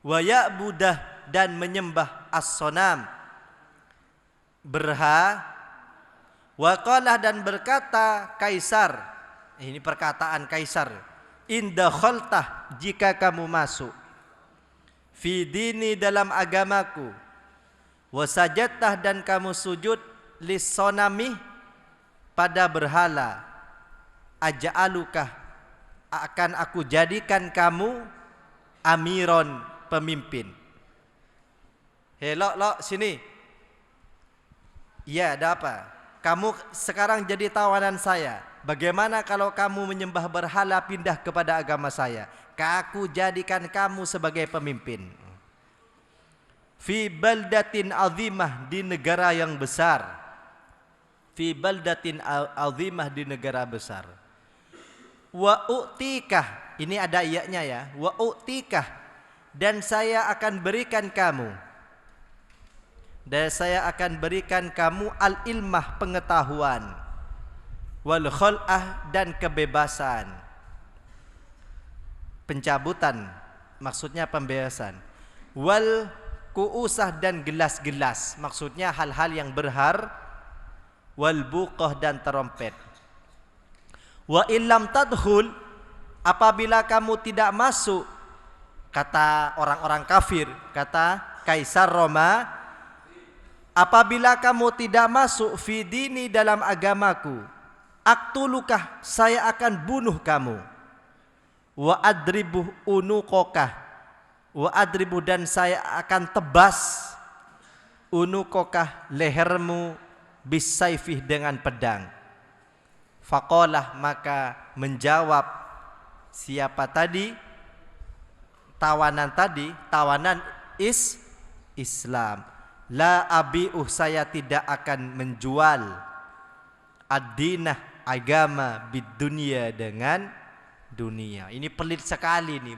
wa ya'budah, dan menyembah as-sonam, berha, wa qalah, dan berkata Kaisar, ini perkataan Kaisar, inda khaltah, jika kamu masuk, fi dini, dalam agamaku, wasajatah, dan kamu sujud, lissonami, pada berhala, aja'alukah, akan aku jadikan kamu, amiron, pemimpin. Hei lo sini. Iya, ada apa? Kamu sekarang jadi tawanan saya. Bagaimana kalau kamu menyembah berhala, pindah kepada agama saya? Aku jadikan kamu sebagai pemimpin. Fi baldatin azimah, di negara yang besar. Fi baldatin azimah, di negara besar. Wa u'tikah, ini ada iyanya ya. Wa u'tikah, dan saya akan berikan kamu. Dan saya akan berikan kamu al-ilmah, pengetahuan. Wal khul'ah, dan kebebasan. Pencabutan, maksudnya pembebasan. Wal ku'usah, dan gelas-gelas, maksudnya hal-hal yang berhar. Wal buqah, dan terompet. Wa illam tadkhul, apabila kamu tidak masuk, kata orang-orang kafir, kata Kaisar Roma, apabila kamu tidak masuk, fi dini, dalam agamaku, aktulukah, saya akan bunuh kamu. Wa adribuh unukokah, wa adribuh, dan saya akan tebas, unukokah, lehermu, bisaifih, dengan pedang. Faqalah, maka menjawab siapa tadi? Tawanan tadi, tawanan Islam. La abi'uh, saya tidak akan menjual, ad-dinah, agama, bid dunia, dengan dunia. Ini pelit sekali nih.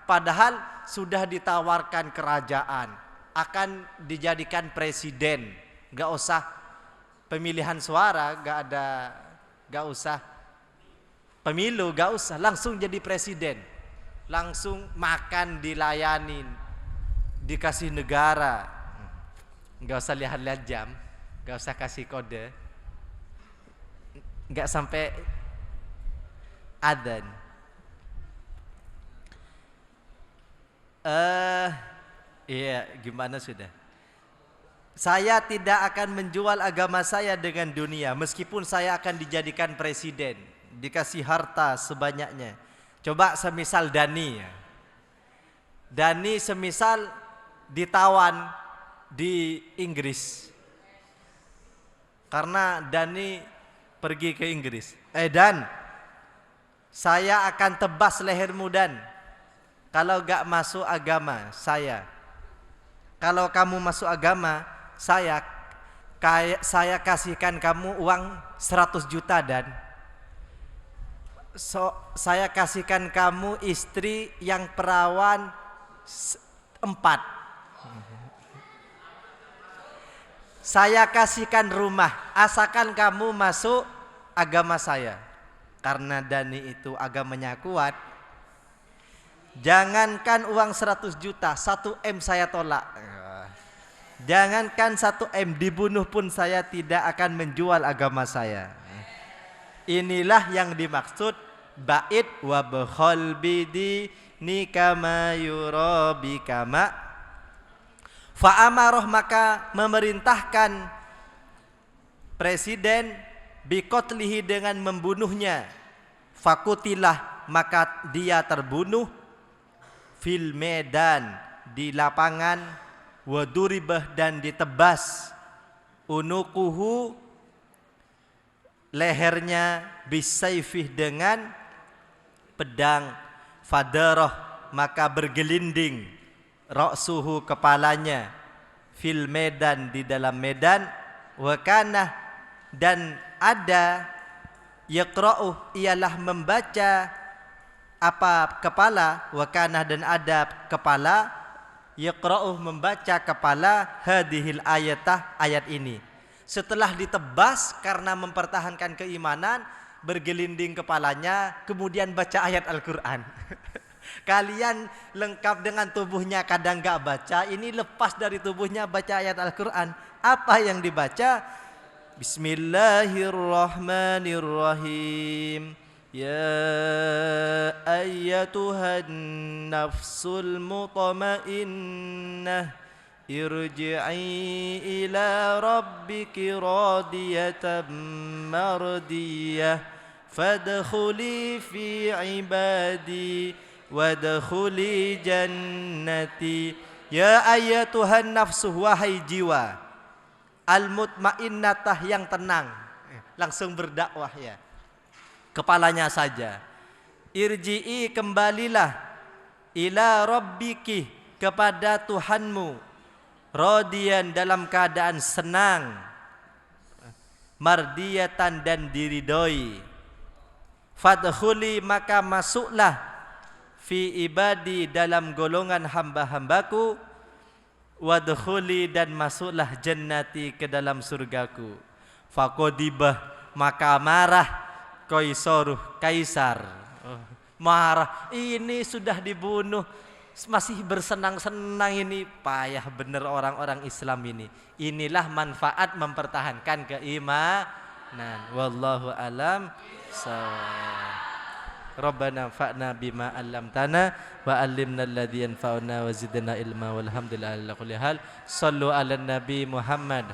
Padahal sudah ditawarkan kerajaan, akan dijadikan presiden, gak usah pemilihan suara, gak usah pemilu, gak usah, langsung jadi presiden, langsung makan dilayanin, dikasih negara, gak usah lihat-lihat jam, gak usah kasih kode, gak sampai adzan. Iya, gimana sudah? Saya tidak akan menjual agama saya dengan dunia, meskipun saya akan dijadikan presiden. dikasih harta sebanyaknya. Coba semisal Dani ya. Dani semisal ditawan di Inggris. Karena Dani pergi ke Inggris. Dan saya akan tebas lehermu Dan kalau gak masuk agama saya. Kalau kamu masuk agama saya kasihkan kamu uang 100 juta Dan saya kasihkan kamu istri yang perawan 4. Saya kasihkan rumah asalkan kamu masuk agama saya. Karena Dani itu agamanya kuat. Jangankan uang 100 juta, 1 M saya tolak. Jangankan 1 M, dibunuh pun saya tidak akan menjual agama saya. Inilah yang dimaksud bait wa bakhal bidini kama yurabi kama. Fa'amaroh, maka memerintahkan presiden bikotlihi dengan membunuhnya. Fakutilah, maka dia terbunuh fil medan, di lapangan, waduribah, dan ditebas unukuhu, lehernya, bisaifih, dengan pedang, fadarah, maka bergelinding ra'suhu, kepalanya, fil medan, di dalam medan, wakana, dan ada, yaqra'u, ialah membaca apa kepala, wakana, dan ada kepala, yaqra'u, membaca kepala, hadhil ayatah, ayat ini. Setelah ditebas karena mempertahankan keimanan, bergelinding kepalanya, kemudian baca ayat Al-Quran. Kalian lengkap dengan tubuhnya kadang gak baca, ini lepas dari tubuhnya baca ayat Al-Quran. Apa yang dibaca? Bismillahirrahmanirrahim. Ya ayyatuhan nafsul mutmainnah, irji'i ila rabbiki radiyatan mardiyah, fadkhuli fi ibadi wadkhuli jannati. Ya ayyatuhan nafsu, wahai jiwa al-mutmainnatah, yang tenang. Langsung berdakwah ya, kepalanya saja. Irji'i, kembalilah, ila rabbiki, kepada Tuhanmu, radiyan, dalam keadaan senang, mardiyatan, dan diridhoi. Fadkhuli, maka masuklah, fi ibadi, dalam golongan hamba-hambaku, wadkhuli, dan masuklah, jannati, ke dalam surgaku. Faqadibah, maka marah, kaisar, marah, ini sudah dibunuh masih bersenang-senang, ini payah bener orang-orang Islam ini. Inilah manfaat mempertahankan keimanan. Wallahu alam. Rabbana fa'na bima 'allamtana wa 'allimna alladhi yanfa'una wa zidna ilma walhamdulillahi ala kulli hal. Shallu ala nabi Muhammad.